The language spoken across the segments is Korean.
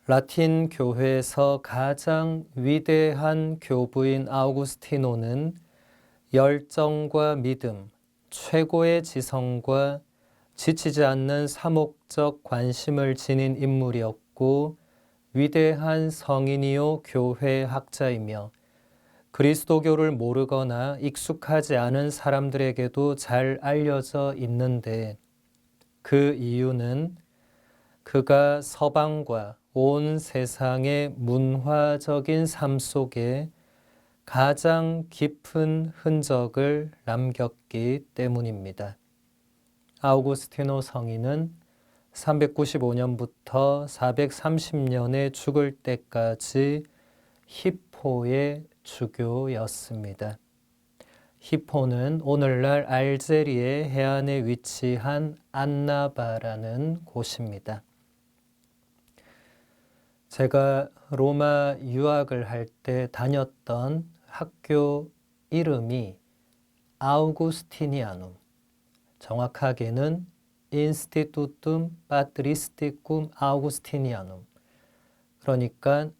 라틴 교회에서 가장 위대한 교부인 아우구스티노는 열정과 믿음, 최고의 지성과 지치지 않는 사목적 관심을 지닌 인물이었고 위대한 성인이요 교회 학자이며 그리스도교를 모르거나 익숙하지 않은 사람들에게도 잘 알려져 있는데 그 이유는 그가 서방과 온 세상의 문화적인 삶 속에 가장 깊은 흔적을 남겼기 때문입니다. 아우구스티노 성인은 395년부터 430년에 죽을 때까지 히포의 주교였습니다. 히포는 오늘날 알제리의 해안에 위치한 안나바라는 곳입니다. 제가 로마 유학을 할 때 다녔던 학교 이름이 아우구스티니아눔, 정확하게는 인스티투툼 파트리스티쿰 아우구스티니아눔, 그러니까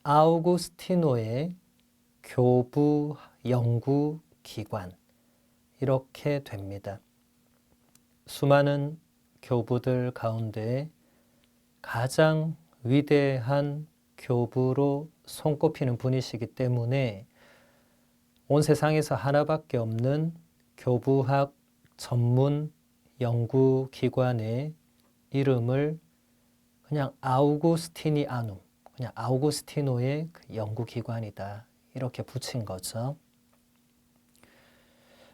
아우구스티노의 교부 연구기관, 이렇게 됩니다. 수많은 교부들 가운데 가장 위대한 교부로 손꼽히는 분이시기 때문에 온 세상에서 하나밖에 없는 교부학 전문 연구기관의 이름을 그냥 아우구스티니아눔, 그냥 아우구스티노의 그 연구기관이다, 이렇게 붙인 거죠.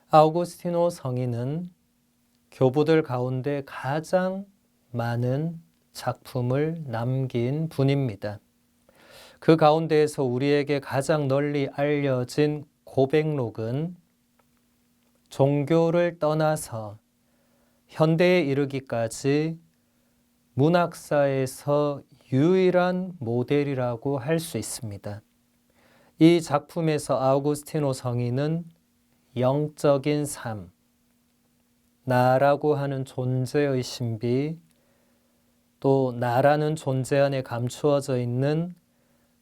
아우구스티노 성인은 교부들 가운데 가장 많은 작품을 남긴 분입니다. 그 가운데에서 우리에게 가장 널리 알려진 고백록은 종교를 떠나서 현대에 이르기까지 문학사에서 유일한 모델이라고 할 수 있습니다. 이 작품에서 아우구스티노 성인은 영적인 삶, 나라고 하는 존재의 신비, 또 나라는 존재 안에 감추어져 있는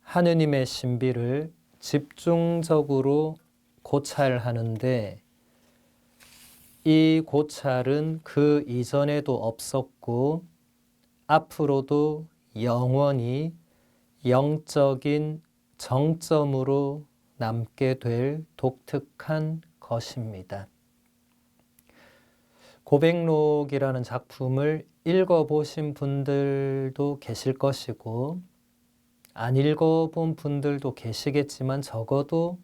하느님의 신비를 집중적으로 고찰하는데 이 고찰은 그 이전에도 없었고 앞으로도 영원히 영적인 정점으로 남게 될 독특한 것입니다. 고백록이라는 작품을 읽어보신 분들도 계실 것이고 안 읽어본 분들도 계시겠지만 적어도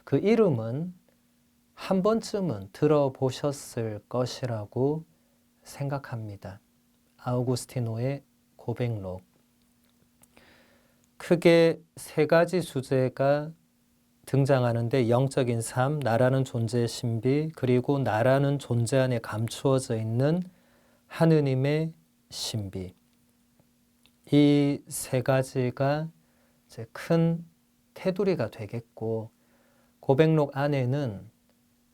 그 이름은 한 번쯤은 들어보셨을 것이라고 생각합니다. 아우구스티노의 고백록. 크게 세 가지 주제가 등장하는데 영적인 삶, 나라는 존재의 신비, 그리고 나라는 존재 안에 감추어져 있는 하느님의 신비. 이 세 가지가 이제 큰 테두리가 되겠고 고백록 안에는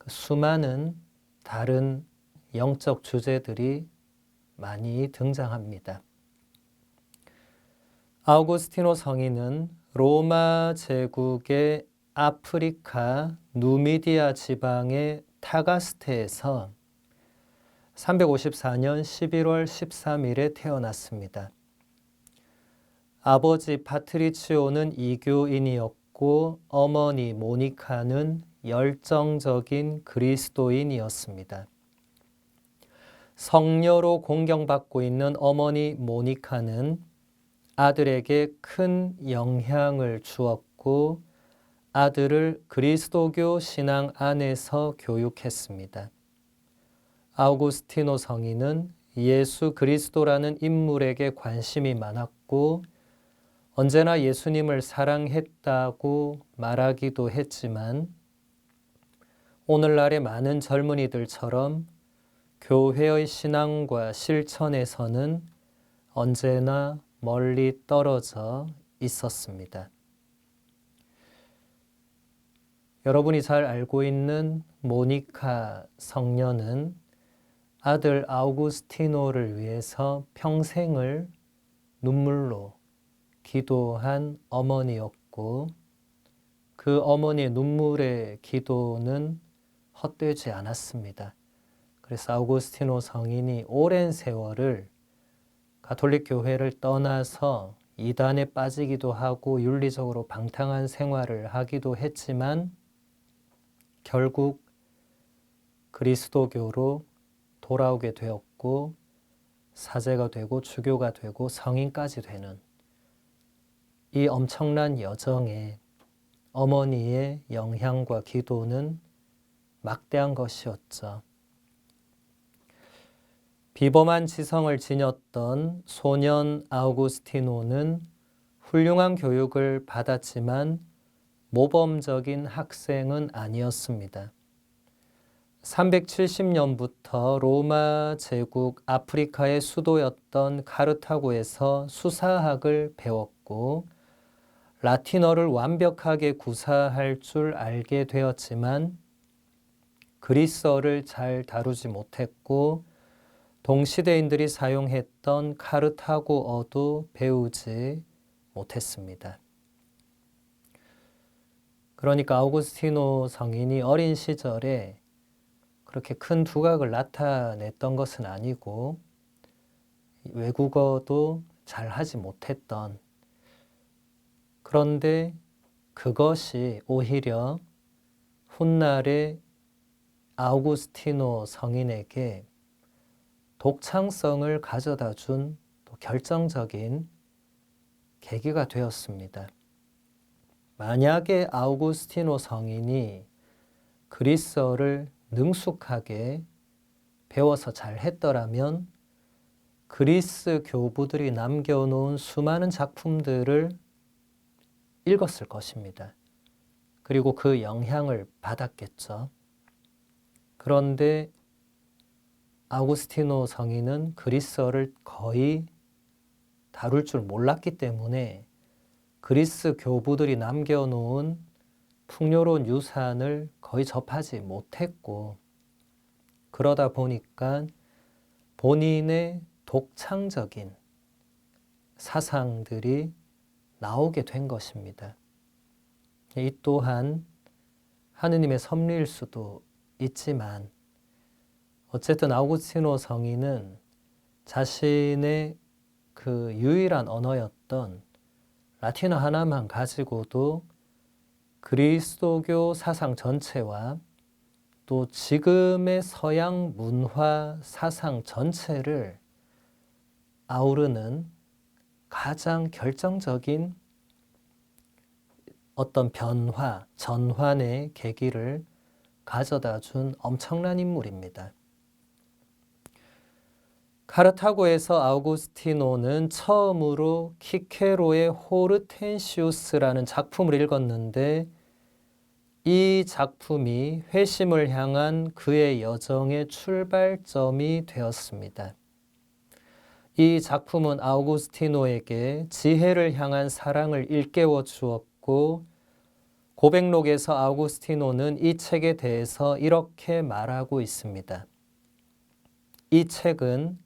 수많은 다른 영적 주제들이 많이 등장합니다. 아우구스티노 성인은 로마 제국의 아프리카 누미디아 지방의 타가스테에서 354년 11월 13일에 태어났습니다. 아버지 파트리치오는 이교인이었고 어머니 모니카는 열정적인 그리스도인이었습니다. 성녀로 공경받고 있는 어머니 모니카는 아들에게 큰 영향을 주었고 아들을 그리스도교 신앙 안에서 교육했습니다. 아우구스티노 성인은 예수 그리스도라는 인물에게 관심이 많았고 언제나 예수님을 사랑했다고 말하기도 했지만 오늘날의 많은 젊은이들처럼 교회의 신앙과 실천에서는 언제나 멀리 떨어져 있었습니다. 여러분이 잘 알고 있는 모니카 성녀는 아들 아우구스티노를 위해서 평생을 눈물로 기도한 어머니였고 그 어머니의 눈물의 기도는 헛되지 않았습니다. 그래서 아우구스티노 성인이 오랜 세월을 가톨릭 교회를 떠나서 이단에 빠지기도 하고 윤리적으로 방탕한 생활을 하기도 했지만 결국 그리스도교로 돌아오게 되었고 사제가 되고 주교가 되고 성인까지 되는 이 엄청난 여정에 어머니의 영향과 기도는 막대한 것이었죠. 비범한 지성을 지녔던 소년 아우구스티노는 훌륭한 교육을 받았지만 모범적인 학생은 아니었습니다. 370년부터 로마 제국 아프리카의 수도였던 카르타고에서 수사학을 배웠고 라틴어를 완벽하게 구사할 줄 알게 되었지만 그리스어를 잘 다루지 못했고 동시대인들이 사용했던 카르타고어도 배우지 못했습니다. 그러니까 아우구스티노 성인이 어린 시절에 그렇게 큰 두각을 나타냈던 것은 아니고 외국어도 잘 하지 못했던, 그런데 그것이 오히려 훗날에 아우구스티노 성인에게 독창성을 가져다 준 또 결정적인 계기가 되었습니다. 만약에 아우구스티노 성인이 그리스어를 능숙하게 배워서 잘 했더라면 그리스 교부들이 남겨놓은 수많은 작품들을 읽었을 것입니다. 그리고 그 영향을 받았겠죠. 그런데 아우구스티노 성인은 그리스어를 거의 다룰 줄 몰랐기 때문에 그리스 교부들이 남겨놓은 풍요로운 유산을 거의 접하지 못했고 그러다 보니까 본인의 독창적인 사상들이 나오게 된 것입니다. 이 또한 하느님의 섭리일 수도 있지만 어쨌든 아우구스티노 성인은 자신의 그 유일한 언어였던 라틴어 하나만 가지고도 그리스도교 사상 전체와 또 지금의 서양 문화 사상 전체를 아우르는 가장 결정적인 어떤 변화, 전환의 계기를 가져다 준 엄청난 인물입니다. 카르타고에서 아우구스티노는 처음으로 키케로의 호르텐시우스라는 작품을 읽었는데 이 작품이 회심을 향한 그의 여정의 출발점이 되었습니다. 이 작품은 아우구스티노에게 지혜를 향한 사랑을 일깨워 주었고 고백록에서 아우구스티노는 이 책에 대해서 이렇게 말하고 있습니다. 이 책은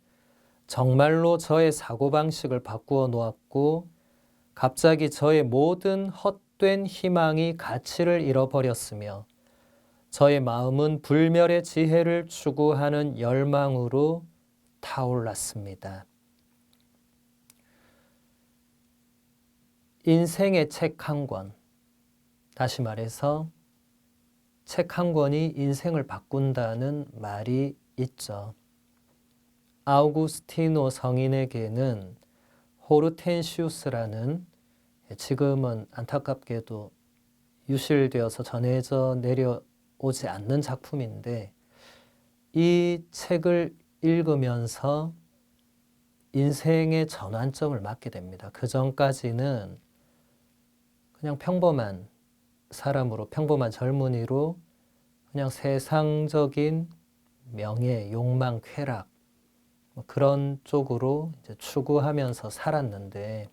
정말로 저의 사고방식을 바꾸어 놓았고 갑자기 저의 모든 헛된 희망이 가치를 잃어버렸으며 저의 마음은 불멸의 지혜를 추구하는 열망으로 타올랐습니다. 인생의 책 한 권, 다시 말해서 책 한 권이 인생을 바꾼다는 말이 있죠. 아우구스티노 성인에게는 호르텐시우스라는 지금은 안타깝게도 유실되어서 전해져 내려오지 않는 작품인데 이 책을 읽으면서 인생의 전환점을 맞게 됩니다. 그 전까지는 그냥 평범한 사람으로, 평범한 젊은이로 그냥 세상적인 명예, 욕망, 쾌락 그런 쪽으로 이제 추구하면서 살았는데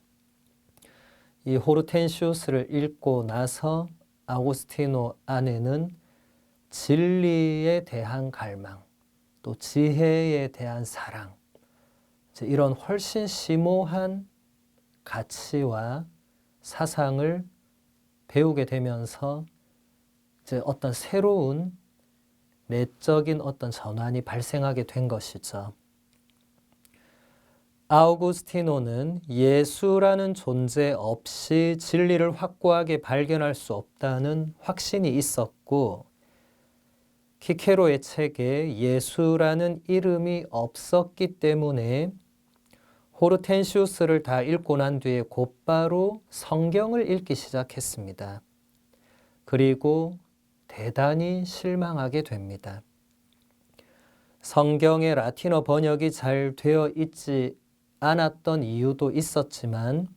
이 호르텐시우스를 읽고 나서 아우구스티노 안에는 진리에 대한 갈망, 또 지혜에 대한 사랑, 이런 훨씬 심오한 가치와 사상을 배우게 되면서 이제 어떤 새로운 내적인 어떤 전환이 발생하게 된 것이죠. 아우구스티노는 예수라는 존재 없이 진리를 확고하게 발견할 수 없다는 확신이 있었고, 키케로의 책에 예수라는 이름이 없었기 때문에 호르텐시우스를 다 읽고 난 뒤에 곧바로 성경을 읽기 시작했습니다. 그리고 대단히 실망하게 됩니다. 성경의 라틴어 번역이 잘 되어 있지 않았던 이유도 있었지만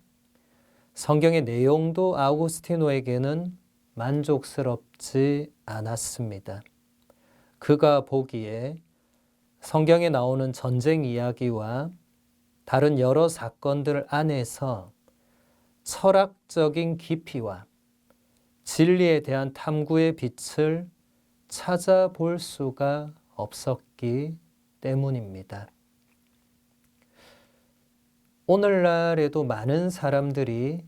성경의 내용도 아우구스티노에게는 만족스럽지 않았습니다. 그가 보기에 성경에 나오는 전쟁 이야기와 다른 여러 사건들 안에서 철학적인 깊이와 진리에 대한 탐구의 빛을 찾아볼 수가 없었기 때문입니다. 오늘날에도 많은 사람들이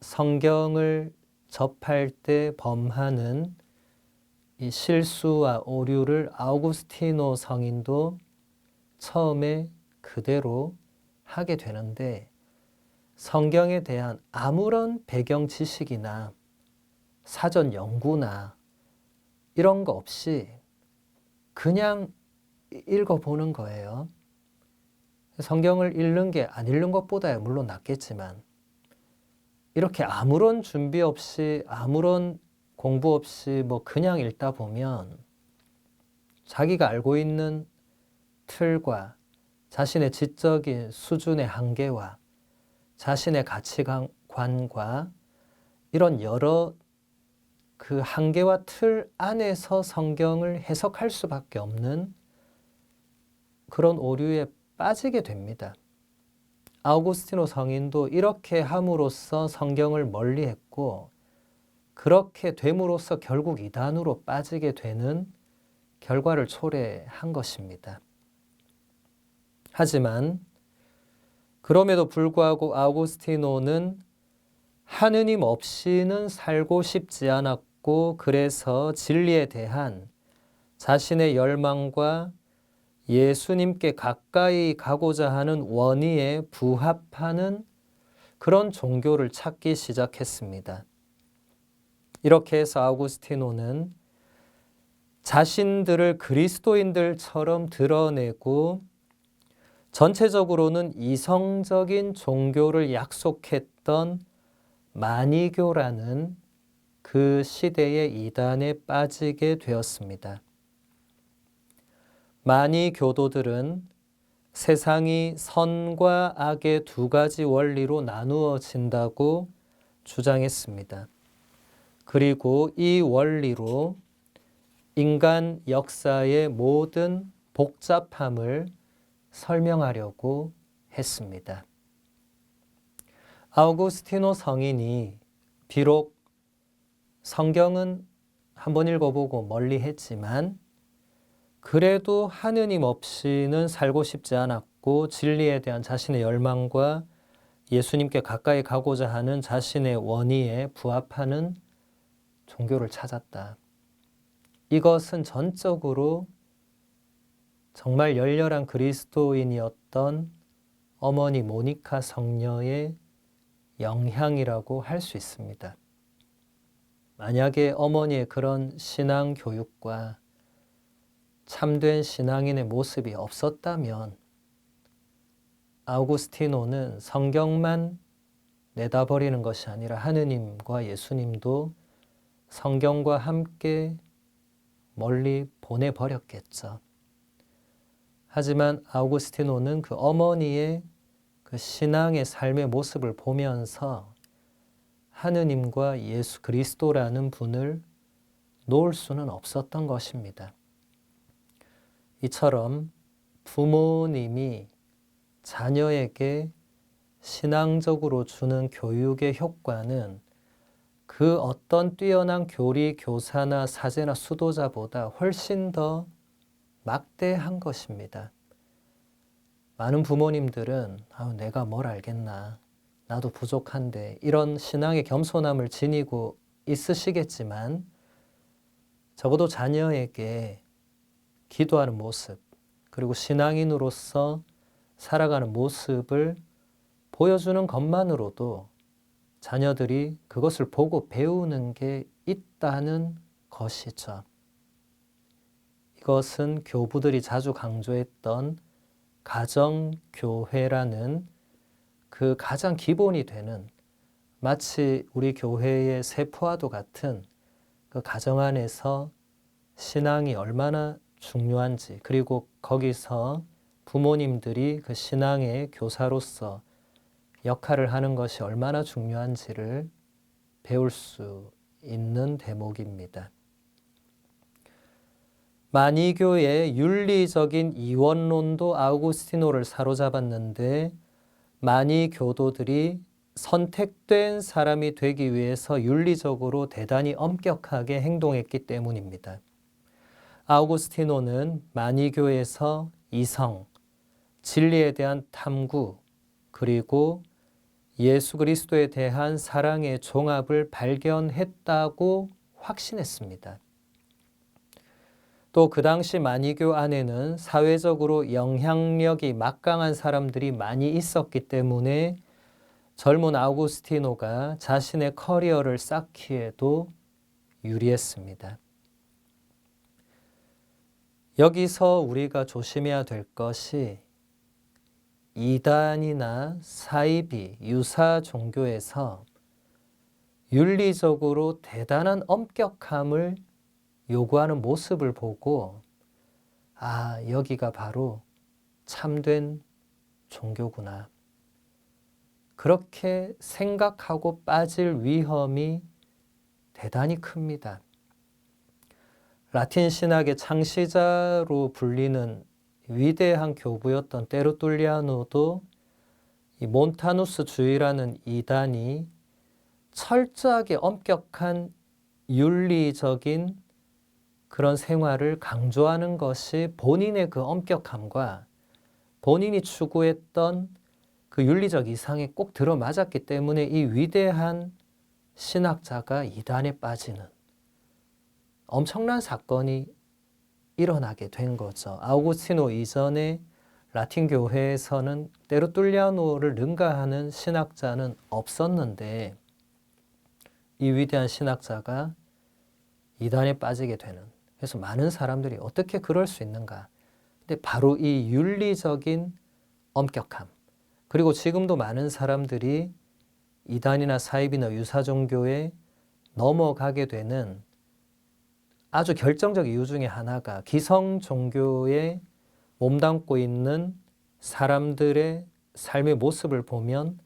성경을 접할 때 범하는 이 실수와 오류를 아우구스티노 성인도 처음에 그대로 하게 되는데, 성경에 대한 아무런 배경 지식이나 사전 연구나 이런 거 없이 그냥 읽어보는 거예요. 성경을 읽는 게 안 읽는 것보다야 물론 낫겠지만, 이렇게 아무런 준비 없이 아무런 공부 없이 그냥 읽다 보면 자기가 알고 있는 틀과 자신의 지적인 수준의 한계와 자신의 가치관과 이런 여러 그 한계와 틀 안에서 성경을 해석할 수밖에 없는 그런 오류에 빠지게 됩니다. 아우구스티노 성인도 이렇게 함으로써 성경을 멀리했고, 그렇게 됨으로써 결국 이단으로 빠지게 되는 결과를 초래한 것입니다. 하지만 그럼에도 불구하고 아우구스티노는 하느님 없이는 살고 싶지 않았고, 그래서 진리에 대한 자신의 열망과 예수님께 가까이 가고자 하는 원의에 부합하는 그런 종교를 찾기 시작했습니다. 이렇게 해서 아우구스티노는 자신들을 그리스도인들처럼 드러내고 전체적으로는 이성적인 종교를 약속했던 마니교라는 그 시대의 이단에 빠지게 되었습니다. 마니 교도들은 세상이 선과 악의 두 가지 원리로 나누어진다고 주장했습니다. 그리고 이 원리로 인간 역사의 모든 복잡함을 설명하려고 했습니다. 아우구스티노 성인이 비록 성경은 한번 읽어보고 멀리 했지만 그래도 하느님 없이는 살고 싶지 않았고, 진리에 대한 자신의 열망과 예수님께 가까이 가고자 하는 자신의 원의에 부합하는 종교를 찾았다. 이것은 전적으로 정말 열렬한 그리스도인이었던 어머니 모니카 성녀의 영향이라고 할 수 있습니다. 만약에 어머니의 그런 신앙 교육과 참된 신앙인의 모습이 없었다면 아우구스티노는 성경만 내다버리는 것이 아니라 하느님과 예수님도 성경과 함께 멀리 보내버렸겠죠. 하지만 아우구스티노는 그 어머니의 그 신앙의 삶의 모습을 보면서 하느님과 예수 그리스도라는 분을 놓을 수는 없었던 것입니다. 이처럼 부모님이 자녀에게 신앙적으로 주는 교육의 효과는 그 어떤 뛰어난 교리, 교사나 사제나 수도자보다 훨씬 더 막대한 것입니다. 많은 부모님들은 내가 뭘 알겠나, 나도 부족한데 이런 신앙의 겸손함을 지니고 있으시겠지만 적어도 자녀에게 기도하는 모습, 그리고 신앙인으로서 살아가는 모습을 보여주는 것만으로도 자녀들이 그것을 보고 배우는 게 있다는 것이죠. 이것은 교부들이 자주 강조했던 가정교회라는 그 가장 기본이 되는, 마치 우리 교회의 세포와도 같은 그 가정 안에서 신앙이 얼마나 중요한지, 그리고 거기서 부모님들이 그 신앙의 교사로서 역할을 하는 것이 얼마나 중요한지를 배울 수 있는 대목입니다. 마니교의 윤리적인 이원론도 아우구스티노를 사로잡았는데, 마니 교도들이 선택된 사람이 되기 위해서 윤리적으로 대단히 엄격하게 행동했기 때문입니다. 아우구스티노는 마니교에서 이성, 진리에 대한 탐구, 그리고 예수 그리스도에 대한 사랑의 종합을 발견했다고 확신했습니다. 또 그 당시 마니교 안에는 사회적으로 영향력이 막강한 사람들이 많이 있었기 때문에 젊은 아우구스티노가 자신의 커리어를 쌓기에도 유리했습니다. 여기서 우리가 조심해야 될 것이 이단이나 사이비, 유사 종교에서 윤리적으로 대단한 엄격함을 요구하는 모습을 보고 여기가 바로 참된 종교구나, 그렇게 생각하고 빠질 위험이 대단히 큽니다. 라틴 신학의 창시자로 불리는 위대한 교부였던 테르툴리아노도 이 몬타누스주의라는 이단이 철저하게 엄격한 윤리적인 그런 생활을 강조하는 것이 본인의 그 엄격함과 본인이 추구했던 그 윤리적 이상에 꼭 들어맞았기 때문에 이 위대한 신학자가 이단에 빠지는 엄청난 사건이 일어나게 된 거죠. 아우구스티노 이전에 라틴 교회에서는 테르툴리아노를 능가하는 신학자는 없었는데 이 위대한 신학자가 이단에 빠지게 되는, 그래서 많은 사람들이 어떻게 그럴 수 있는가? 근데 바로 이 윤리적인 엄격함, 그리고 지금도 많은 사람들이 이단이나 사이비나 유사 종교에 넘어가게 되는 아주 결정적 이유 중에 하나가 기성 종교에 몸담고 있는 사람들의 삶의 모습을 보면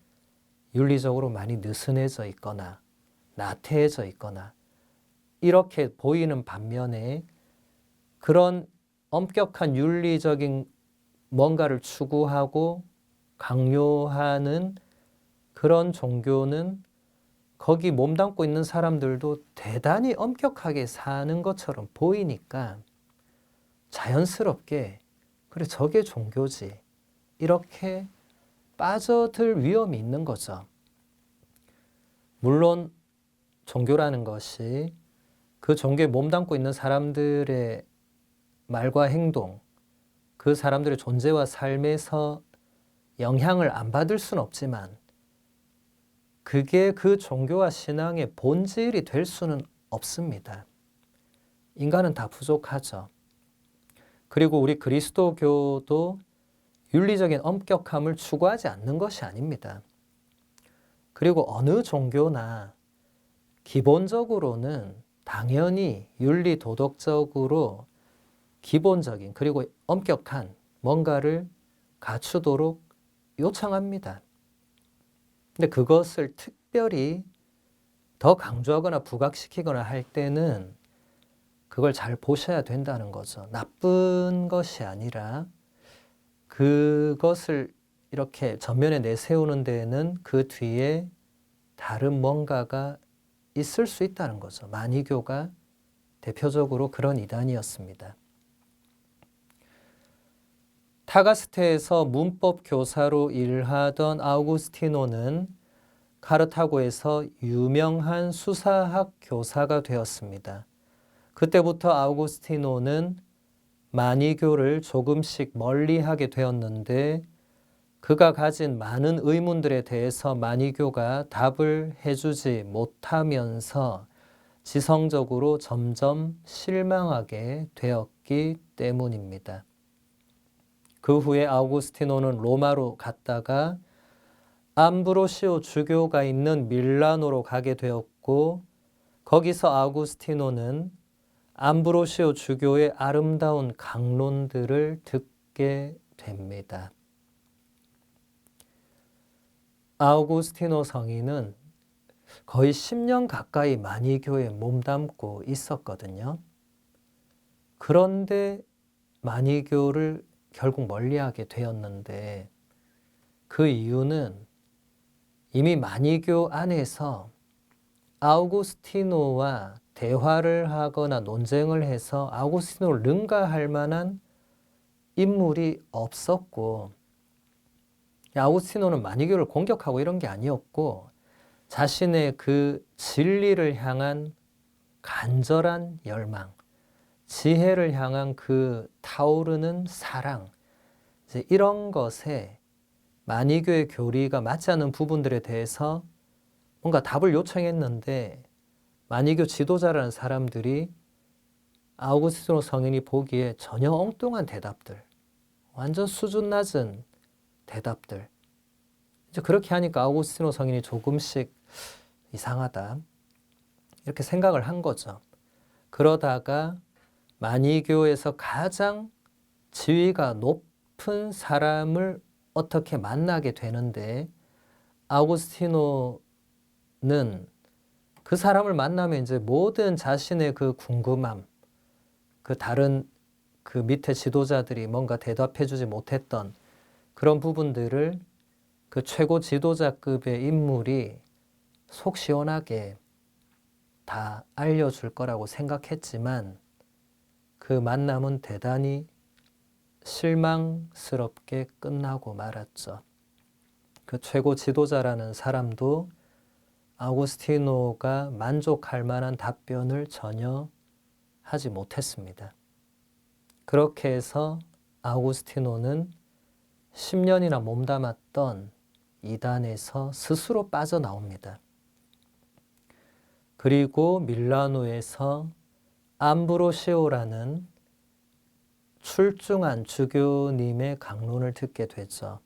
윤리적으로 많이 느슨해져 있거나 나태해져 있거나 이렇게 보이는 반면에 그런 엄격한 윤리적인 뭔가를 추구하고 강요하는 그런 종교는 거기 몸담고 있는 사람들도 대단히 엄격하게 사는 것처럼 보이니까 자연스럽게 그래 저게 종교지 이렇게 빠져들 위험이 있는 거죠. 물론 종교라는 것이 그 종교에 몸담고 있는 사람들의 말과 행동, 그 사람들의 존재와 삶에서 영향을 안 받을 수는 없지만 그게 그 종교와 신앙의 본질이 될 수는 없습니다. 인간은 다 부족하죠. 그리고 우리 그리스도교도 윤리적인 엄격함을 추구하지 않는 것이 아닙니다. 그리고 어느 종교나 기본적으로는 당연히 윤리 도덕적으로 기본적인 그리고 엄격한 뭔가를 갖추도록 요청합니다. 근데 그것을 특별히 더 강조하거나 부각시키거나 할 때는 그걸 잘 보셔야 된다는 거죠. 나쁜 것이 아니라 그것을 이렇게 전면에 내세우는 데에는 그 뒤에 다른 뭔가가 있을 수 있다는 거죠. 마니교가 대표적으로 그런 이단이었습니다. 타가스테에서 문법 교사로 일하던 아우구스티노는 카르타고에서 유명한 수사학 교사가 되었습니다. 그때부터 아우구스티노는 마니교를 조금씩 멀리하게 되었는데 그가 가진 많은 의문들에 대해서 마니교가 답을 해주지 못하면서 지성적으로 점점 실망하게 되었기 때문입니다. 그 후에 아우구스티노는 로마로 갔다가 암브로시오 주교가 있는 밀라노로 가게 되었고 거기서 아우구스티노는 암브로시오 주교의 아름다운 강론들을 듣게 됩니다. 아우구스티노 성인은 거의 10년 가까이 마니교에 몸담고 있었거든요. 그런데 마니교를 결국 멀리하게 되었는데 그 이유는 이미 마니교 안에서 아우구스티노와 대화를 하거나 논쟁을 해서 아우구스티노를 능가할 만한 인물이 없었고 아우구스티노는 마니교를 공격하고 이런 게 아니었고 자신의 그 진리를 향한 간절한 열망, 지혜를 향한 그 타오르는 사랑, 이제 이런 것에 마니교의 교리가 맞지 않는 부분들에 대해서 뭔가 답을 요청했는데 마니교 지도자라는 사람들이 아우구스티노 성인이 보기에 전혀 엉뚱한 대답들, 완전 수준 낮은 대답들. 이제 그렇게 하니까 아우구스티노 성인이 조금씩 이상하다 이렇게 생각을 한 거죠. 그러다가 마니교에서 가장 지위가 높은 사람을 어떻게 만나게 되는데 아우구스티노는 그 사람을 만나면 이제 모든 자신의 그 궁금함, 그 다른 그 밑에 지도자들이 뭔가 대답해주지 못했던 그런 부분들을 그 최고 지도자급의 인물이 속 시원하게 다 알려줄 거라고 생각했지만 그 만남은 대단히 실망스럽게 끝나고 말았죠. 그 최고 지도자라는 사람도 아우구스티노가 만족할 만한 답변을 전혀 하지 못했습니다. 그렇게 해서 아우구스티노는 10년이나 몸담았던 이단에서 스스로 빠져나옵니다. 그리고 밀라노에서 암브로시오라는 출중한 주교님의 강론을 듣게 되죠.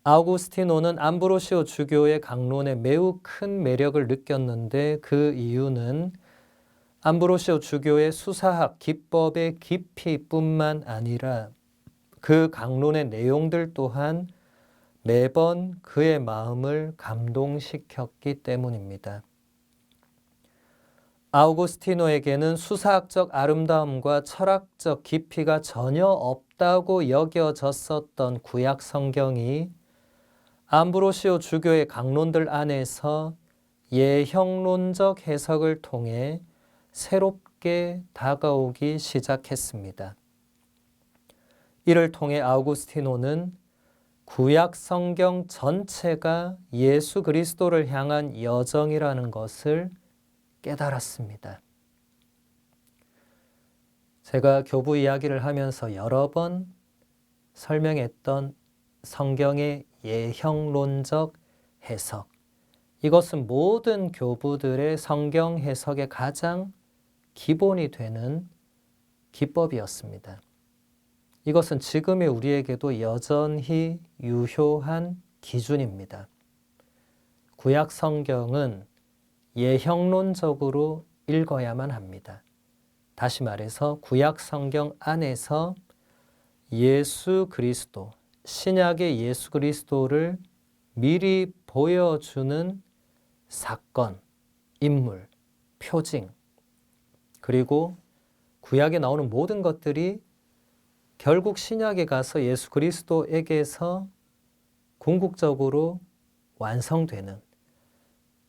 아우구스티노는 암브로시오 주교의 강론에 매우 큰 매력을 느꼈는데 그 이유는 암브로시오 주교의 수사학 기법의 깊이뿐만 아니라 그 강론의 내용들 또한 매번 그의 마음을 감동시켰기 때문입니다. 아우구스티노에게는 수사학적 아름다움과 철학적 깊이가 전혀 없다고 여겨졌었던 구약 성경이 암브로시오 주교의 강론들 안에서 예형론적 해석을 통해 새롭게 다가오기 시작했습니다. 이를 통해 아우구스티노는 구약 성경 전체가 예수 그리스도를 향한 여정이라는 것을 깨달았습니다. 제가 교부 이야기를 하면서 여러 번 설명했던 성경의 예형론적 해석, 이것은 모든 교부들의 성경 해석의 가장 기본이 되는 기법이었습니다. 이것은 지금의 우리에게도 여전히 유효한 기준입니다. 구약 성경은 예형론적으로 읽어야만 합니다. 다시 말해서 구약 성경 안에서 예수 그리스도, 신약의 예수 그리스도를 미리 보여주는 사건, 인물, 표징, 그리고 구약에 나오는 모든 것들이 결국 신약에 가서 예수 그리스도에게서 궁극적으로 완성되는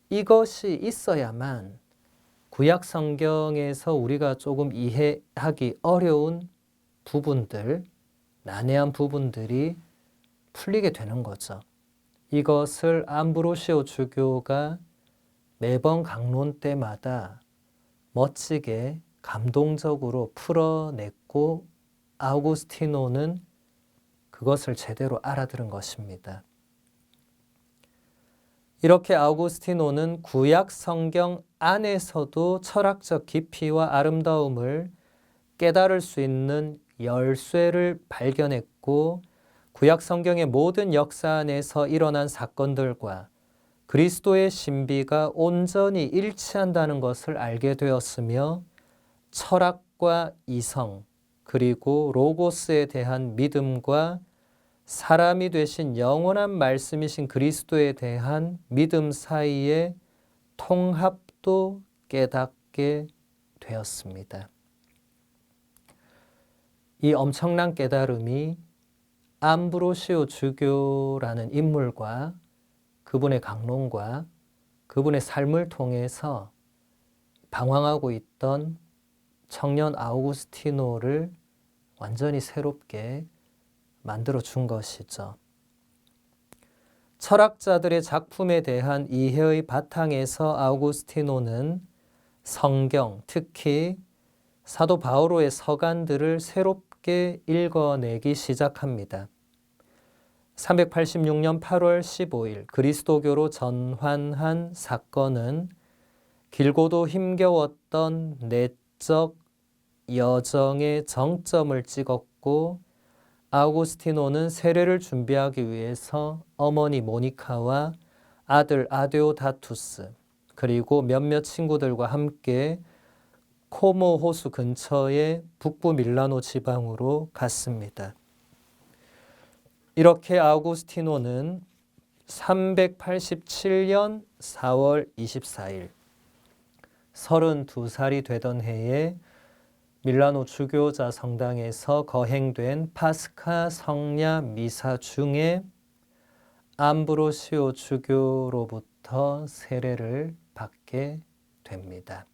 이것이 있어야만 구약 성경에서 우리가 조금 이해하기 어려운 부분들, 난해한 부분들이 풀리게 되는 거죠. 이것을 암브로시오 주교가 매번 강론 때마다 멋지게 감동적으로 풀어냈고 아우구스티노는 그것을 제대로 알아들은 것입니다. 이렇게 아우구스티노는 구약 성경 안에서도 철학적 깊이와 아름다움을 깨달을 수 있는 열쇠를 발견했고 구약 성경의 모든 역사 안에서 일어난 사건들과 그리스도의 신비가 온전히 일치한다는 것을 알게 되었으며 철학과 이성 그리고 로고스에 대한 믿음과 사람이 되신 영원한 말씀이신 그리스도에 대한 믿음 사이의 통합도 깨닫게 되었습니다. 이 엄청난 깨달음이 암브로시오 주교라는 인물과 그분의 강론과 그분의 삶을 통해서 방황하고 있던 청년 아우구스티노를 완전히 새롭게 만들어 준 것이죠. 철학자들의 작품에 대한 이해의 바탕에서 아우구스티노는 성경, 특히 사도 바오로의 서간들을 새롭게 읽어내기 시작합니다. 386년 8월 15일 그리스도교로 전환한 사건은 길고도 힘겨웠던 내적 여정의 정점을 찍었고 아우구스티노는 세례를 준비하기 위해서 어머니 모니카와 아들 아데오다투스 그리고 몇몇 친구들과 함께 코모 호수 근처의 북부 밀라노 지방으로 갔습니다. 이렇게 아우구스티노는 387년 4월 24일 32살이 되던 해에 밀라노 주교자 성당에서 거행된 파스카 성야 미사 중에 암브로시오 주교로부터 세례를 받게 됩니다.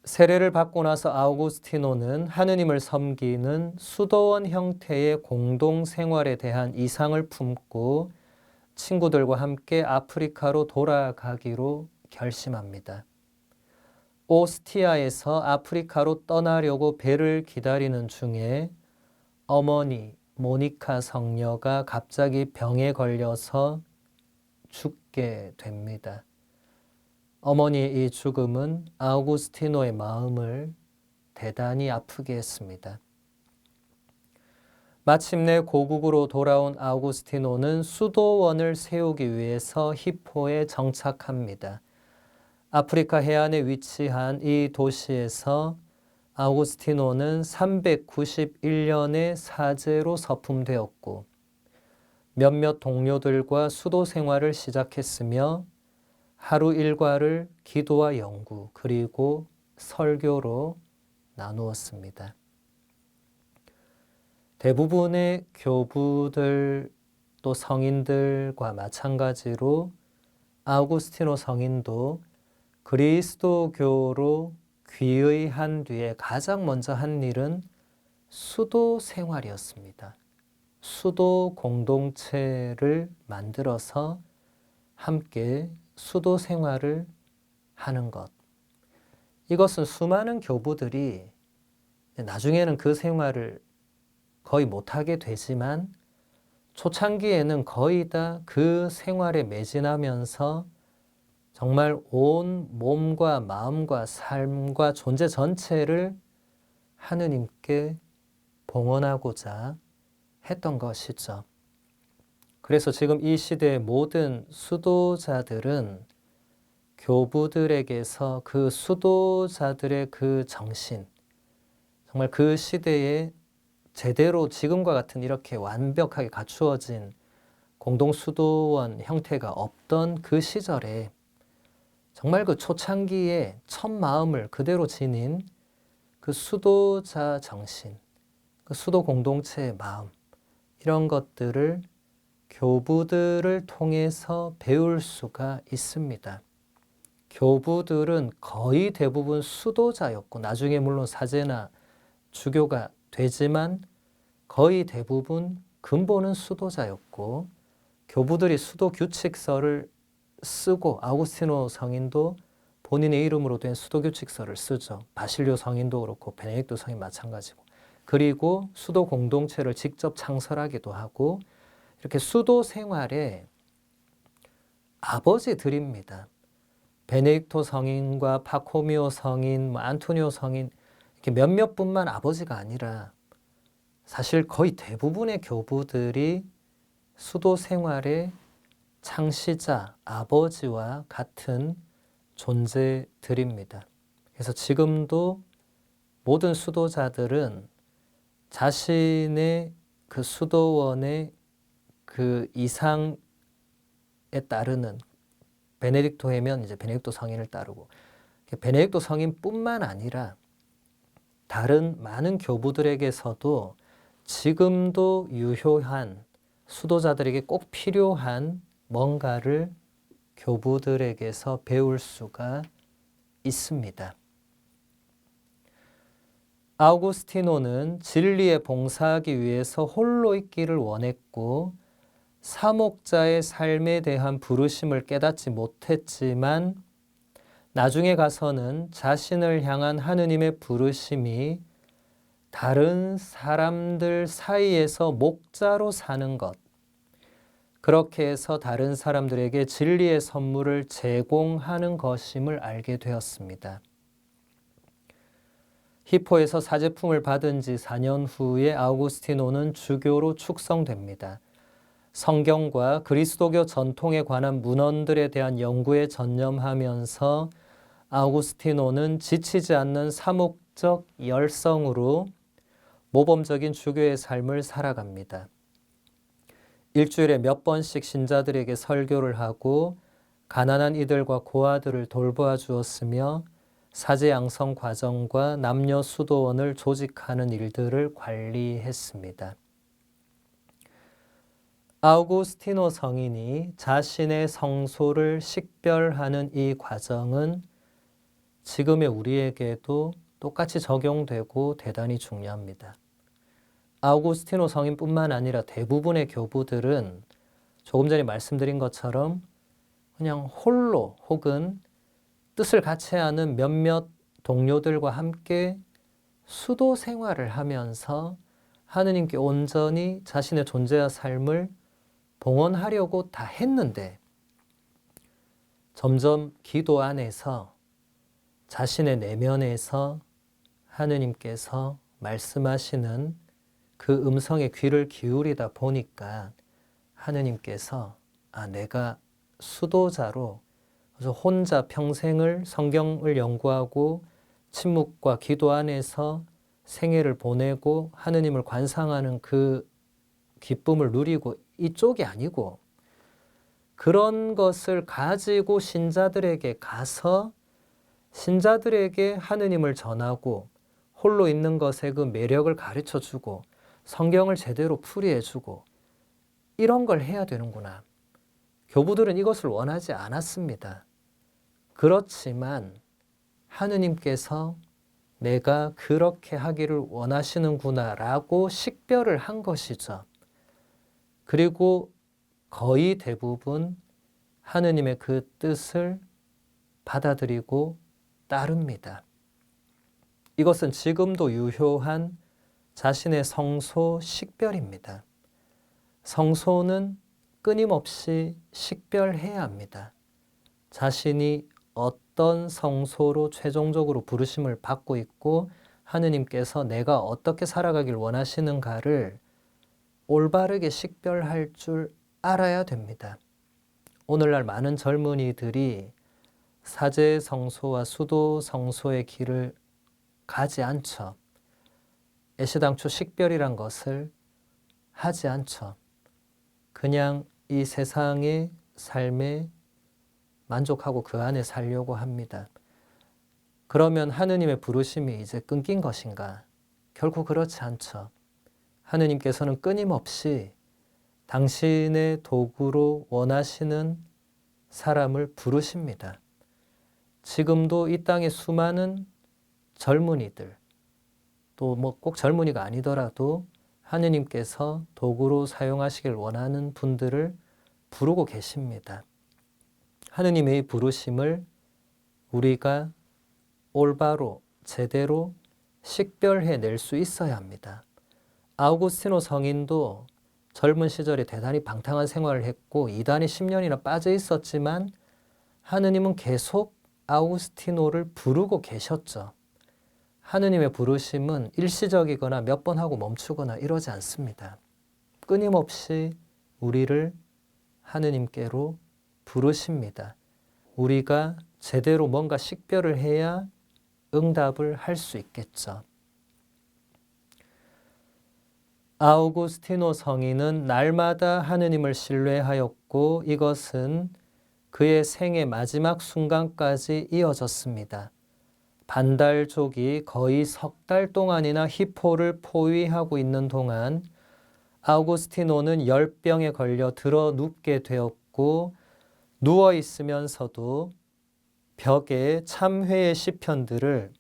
세례를 받고 나서 아우구스티노는 하느님을 섬기는 수도원 형태의 공동생활에 대한 이상을 품고 친구들과 함께 아프리카로 돌아가기로 결심합니다. 오스티아에서 아프리카로 떠나려고 배를 기다리는 중에 어머니 모니카 성녀가 갑자기 병에 걸려서 죽게 됩니다. 어머니의 이 죽음은 아우구스티노의 마음을 대단히 아프게 했습니다. 마침내 고국으로 돌아온 아우구스티노는 수도원을 세우기 위해서 히포에 정착합니다. 아프리카 해안에 위치한 이 도시에서 아우구스티노는 391년에 사제로 서품되었고 몇몇 동료들과 수도 생활을 시작했으며 하루 일과를 기도와 연구 그리고 설교로 나누었습니다. 대부분의 교부들 또 성인들과 마찬가지로 아우구스티노 성인도 그리스도교로 귀의한 뒤에 가장 먼저 한 일은 수도 생활이었습니다. 수도 공동체를 만들어서 함께 수도 생활을 하는 것. 이것은 수많은 교부들이 나중에는 그 생활을 거의 못하게 되지만 초창기에는 거의 다 그 생활에 매진하면서 정말 온 몸과 마음과 삶과 존재 전체를 하느님께 봉헌하고자 했던 것이죠. 그래서 지금 이 시대의 모든 수도자들은 교부들에게서 그 수도자들의 그 정신, 정말 그 시대에 제대로 지금과 같은 이렇게 완벽하게 갖추어진 공동수도원 형태가 없던 그 시절에 정말 그 초창기에 첫 마음을 그대로 지닌 그 수도자 정신, 그 수도 공동체의 마음, 이런 것들을 교부들을 통해서 배울 수가 있습니다. 교부들은 거의 대부분 수도자였고, 나중에 물론 사제나 주교가 되지만 거의 대부분 근본은 수도자였고, 교부들이 수도 규칙서를 쓰고, 아우구스티노 성인도 본인의 이름으로 된 수도 규칙서를 쓰죠. 바실료 성인도 그렇고 베네딕토 성인 마찬가지고. 그리고 수도 공동체를 직접 창설하기도 하고, 이렇게 수도 생활에 아버지들입니다. 베네딕토 성인과 파코미오 성인, 안토니오 성인, 이렇게 몇몇 분만 아버지가 아니라 사실 거의 대부분의 교부들이 수도 생활의 창시자, 아버지와 같은 존재들입니다. 그래서 지금도 모든 수도자들은 자신의 그 수도원의 그 이상에 따르는, 베네딕토회면 이제 베네딕토 성인을 따르고, 베네딕토 성인뿐만 아니라 다른 많은 교부들에게서도 지금도 유효한, 수도자들에게 꼭 필요한 뭔가를 교부들에게서 배울 수가 있습니다. 아우구스티노는 진리에 봉사하기 위해서 홀로 있기를 원했고, 사목자의 삶에 대한 부르심을 깨닫지 못했지만 나중에 가서는 자신을 향한 하느님의 부르심이 다른 사람들 사이에서 목자로 사는 것, 그렇게 해서 다른 사람들에게 진리의 선물을 제공하는 것임을 알게 되었습니다. 히포에서 사제품을 받은 지 4년 후에 아우구스티노는 주교로 축성됩니다. 성경과 그리스도교 전통에 관한 문헌들에 대한 연구에 전념하면서 아우구스티노는 지치지 않는 사목적 열성으로 모범적인 주교의 삶을 살아갑니다. 일주일에 몇 번씩 신자들에게 설교를 하고 가난한 이들과 고아들을 돌보아 주었으며 사제 양성 과정과 남녀 수도원을 조직하는 일들을 관리했습니다. 아우구스티노 성인이 자신의 성소를 식별하는 이 과정은 지금의 우리에게도 똑같이 적용되고 대단히 중요합니다. 아우구스티노 성인뿐만 아니라 대부분의 교부들은 조금 전에 말씀드린 것처럼 그냥 홀로 혹은 뜻을 같이 하는 몇몇 동료들과 함께 수도 생활을 하면서 하느님께 온전히 자신의 존재와 삶을 봉헌하려고 다 했는데, 점점 기도 안에서 자신의 내면에서 하느님께서 말씀하시는 그 음성에 귀를 기울이다 보니까 하느님께서 내가 수도자로 그래서 혼자 평생을 성경을 연구하고 침묵과 기도 안에서 생애를 보내고 하느님을 관상하는 그 기쁨을 누리고 이쪽이 아니고, 그런 것을 가지고 신자들에게 가서 신자들에게 하느님을 전하고 홀로 있는 것의 그 매력을 가르쳐주고 성경을 제대로 풀이해주고 이런 걸 해야 되는구나. 교부들은 이것을 원하지 않았습니다. 그렇지만 하느님께서 내가 그렇게 하기를 원하시는구나 라고 식별을 한 것이죠. 그리고 거의 대부분 하느님의 그 뜻을 받아들이고 따릅니다. 이것은 지금도 유효한 자신의 성소 식별입니다. 성소는 끊임없이 식별해야 합니다. 자신이 어떤 성소로 최종적으로 부르심을 받고 있고 하느님께서 내가 어떻게 살아가길 원하시는가를 올바르게 식별할 줄 알아야 됩니다. 오늘날 많은 젊은이들이 사제 성소와 수도 성소의 길을 가지 않죠. 애시당초 식별이란 것을 하지 않죠. 그냥 이 세상의 삶에 만족하고 그 안에 살려고 합니다. 그러면 하느님의 부르심이 이제 끊긴 것인가? 결코 그렇지 않죠. 하느님께서는 끊임없이 당신의 도구로 원하시는 사람을 부르십니다. 지금도 이 땅의 수많은 젊은이들, 또 뭐 꼭 젊은이가 아니더라도 하느님께서 도구로 사용하시길 원하는 분들을 부르고 계십니다. 하느님의 부르심을 우리가 올바로 제대로 식별해낼 수 있어야 합니다. 아우구스티노 성인도 젊은 시절에 대단히 방탕한 생활을 했고 이단에 10년이나 빠져 있었지만 하느님은 계속 아우구스티노를 부르고 계셨죠. 하느님의 부르심은 일시적이거나 몇 번 하고 멈추거나 이러지 않습니다. 끊임없이 우리를 하느님께로 부르십니다. 우리가 제대로 뭔가 식별을 해야 응답을 할 수 있겠죠. 아우구스티노 성인은 날마다 하느님을 신뢰하였고 이것은 그의 생의 마지막 순간까지 이어졌습니다. 반달족이 거의 석 달 동안이나 히포를 포위하고 있는 동안 아우구스티노는 열병에 걸려 들어 눕게 되었고 누워 있으면서도 벽에 참회의 시편들을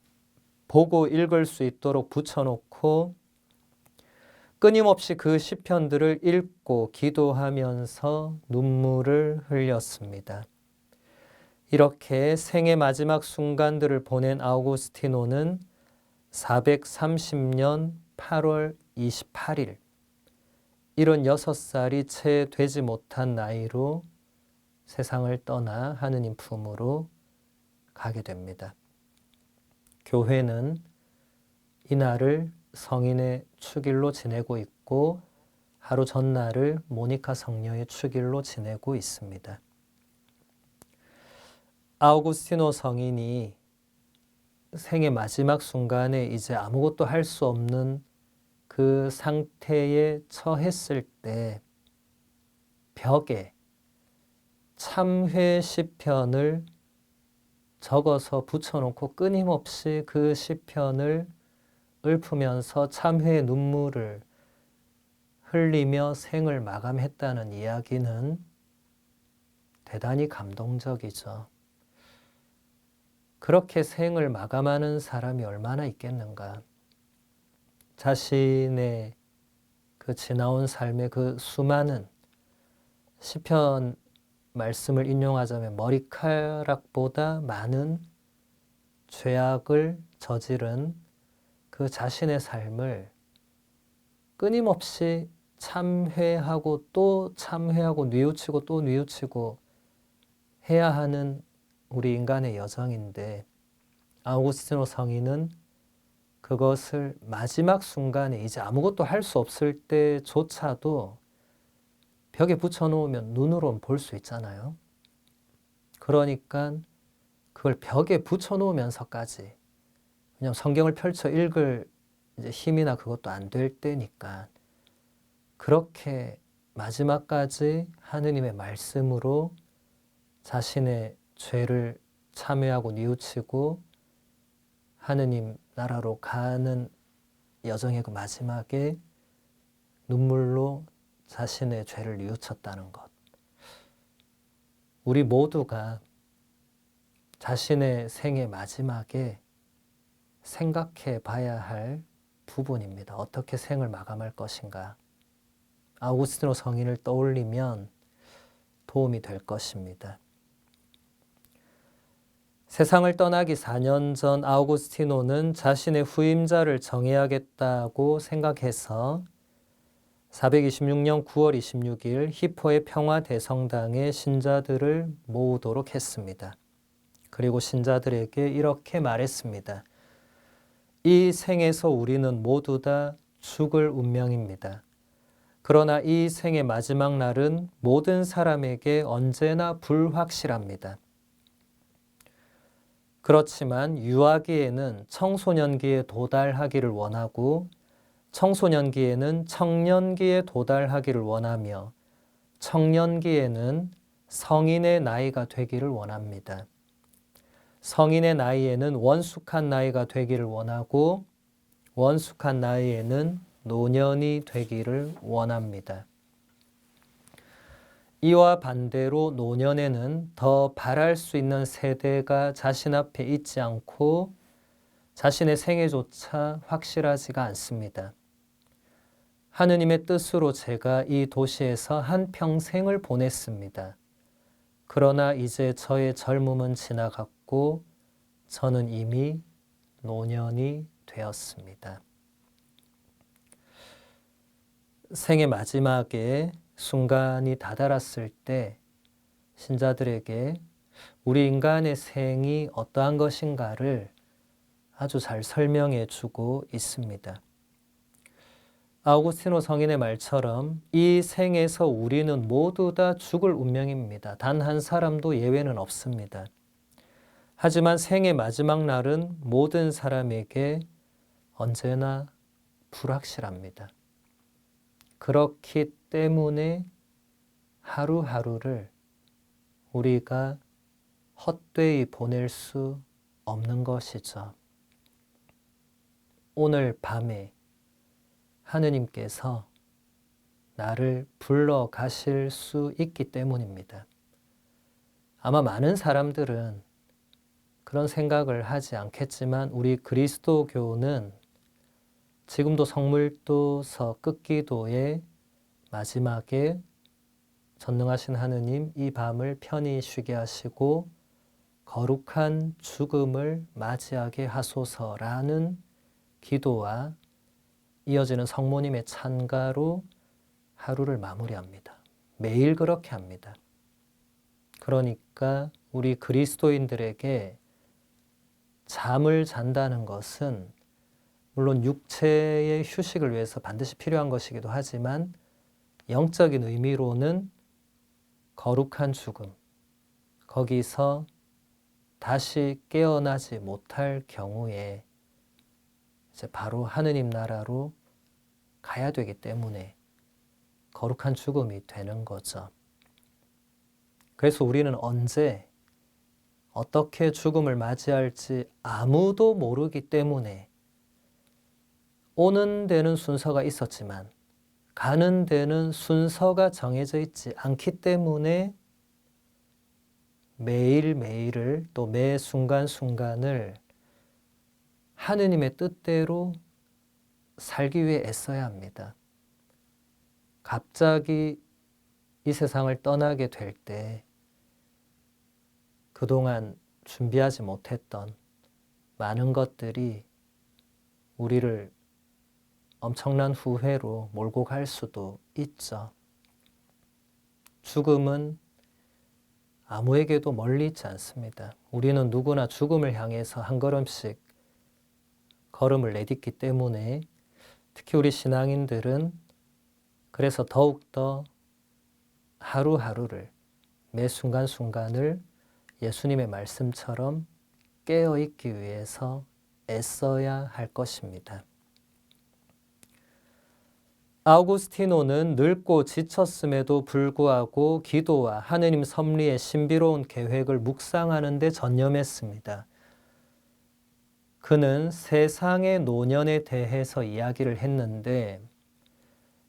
보고 읽을 수 있도록 붙여놓고 끊임없이 그 시편들을 읽고 기도하면서 눈물을 흘렸습니다. 이렇게 생의 마지막 순간들을 보낸 아우구스티노는 430년 8월 28일 76살이 채 되지 못한 나이로 세상을 떠나 하느님 품으로 가게 됩니다. 교회는 이날을 성인의 축일로 지내고 있고 하루 전날을 모니카 성녀의 축일로 지내고 있습니다. 아우구스티노 성인이 생의 마지막 순간에 이제 아무것도 할 수 없는 그 상태에 처했을 때 벽에 참회 시편을 적어서 붙여놓고 끊임없이 그 시편을 읊으면서 참회의 눈물을 흘리며 생을 마감했다는 이야기는 대단히 감동적이죠. 그렇게 생을 마감하는 사람이 얼마나 있겠는가. 자신의 그 지나온 삶의 그 수많은 시편 말씀을 인용하자면 머리카락보다 많은 죄악을 저지른 그 자신의 삶을 끊임없이 참회하고 또 참회하고 뉘우치고 또 뉘우치고 해야 하는 우리 인간의 여정인데 아우구스티노 성인은 그것을 마지막 순간에 이제 아무것도 할 수 없을 때조차도 벽에 붙여놓으면 눈으로는 볼 수 있잖아요. 그러니까 그걸 벽에 붙여놓으면서까지 왜냐하면 성경을 펼쳐 읽을 이제 힘이나 그것도 안 될 때니까 그렇게 마지막까지 하느님의 말씀으로 자신의 죄를 참회하고 뉘우치고 하느님 나라로 가는 여정의 그 마지막에 눈물로 자신의 죄를 뉘우쳤다는 것. 우리 모두가 자신의 생의 마지막에 생각해 봐야 할 부분입니다. 어떻게 생을 마감할 것인가. 아우구스티노 성인을 떠올리면 도움이 될 것입니다. 세상을 떠나기 4년 전 아우구스티노는 자신의 후임자를 정해야겠다고 생각해서 426년 9월 26일 히포의 평화대성당에 신자들을 모으도록 했습니다. 그리고 신자들에게 이렇게 말했습니다. 이 생에서 우리는 모두 다 죽을 운명입니다. 그러나 이 생의 마지막 날은 모든 사람에게 언제나 불확실합니다. 그렇지만 유아기에는 청소년기에 도달하기를 원하고 청소년기에는 청년기에 도달하기를 원하며 청년기에는 성인의 나이가 되기를 원합니다. 성인의 나이에는 원숙한 나이가 되기를 원하고 원숙한 나이에는 노년이 되기를 원합니다. 이와 반대로 노년에는 더 바랄 수 있는 세대가 자신 앞에 있지 않고 자신의 생애조차 확실하지가 않습니다. 하느님의 뜻으로 제가 이 도시에서 한 평생을 보냈습니다. 그러나 이제 저의 젊음은 지나갔고 저는 이미 노년이 되었습니다. 생의 마지막에 순간이 다다랐을 때 신자들에게 우리 인간의 생이 어떠한 것인가를 아주 잘 설명해 주고 있습니다. 아우구스티노 성인의 말처럼 이 생에서 우리는 모두 다 죽을 운명입니다. 단 한 사람도 예외는 없습니다. 하지만 생의 마지막 날은 모든 사람에게 언제나 불확실합니다. 그렇기 때문에 하루하루를 우리가 헛되이 보낼 수 없는 것이죠. 오늘 밤에 하느님께서 나를 불러 가실 수 있기 때문입니다. 아마 많은 사람들은 그런 생각을 하지 않겠지만 우리 그리스도교는 지금도 성물도서 끝기도의 마지막에 전능하신 하느님 이 밤을 편히 쉬게 하시고 거룩한 죽음을 맞이하게 하소서라는 기도와 이어지는 성모님의 찬가로 하루를 마무리합니다. 매일 그렇게 합니다. 그러니까 우리 그리스도인들에게 잠을 잔다는 것은 물론 육체의 휴식을 위해서 반드시 필요한 것이기도 하지만 영적인 의미로는 거룩한 죽음, 거기서 다시 깨어나지 못할 경우에 이제 바로 하느님 나라로 가야 되기 때문에 거룩한 죽음이 되는 거죠. 그래서 우리는 언제 어떻게 죽음을 맞이할지 아무도 모르기 때문에 오는 데는 순서가 있었지만 가는 데는 순서가 정해져 있지 않기 때문에 매일매일을 또 매 순간순간을 하느님의 뜻대로 살기 위해 애써야 합니다. 갑자기 이 세상을 떠나게 될 때 그동안 준비하지 못했던 많은 것들이 우리를 엄청난 후회로 몰고 갈 수도 있죠. 죽음은 아무에게도 멀리 있지 않습니다. 우리는 누구나 죽음을 향해서 한 걸음씩 걸음을 내딛기 때문에 특히 우리 신앙인들은 그래서 더욱더 하루하루를 매 순간순간을 예수님의 말씀처럼 깨어있기 위해서 애써야 할 것입니다. 아우구스티노는 늙고 지쳤음에도 불구하고 기도와 하느님 섭리의 신비로운 계획을 묵상하는 데 전념했습니다. 그는 세상의 노년에 대해서 이야기를 했는데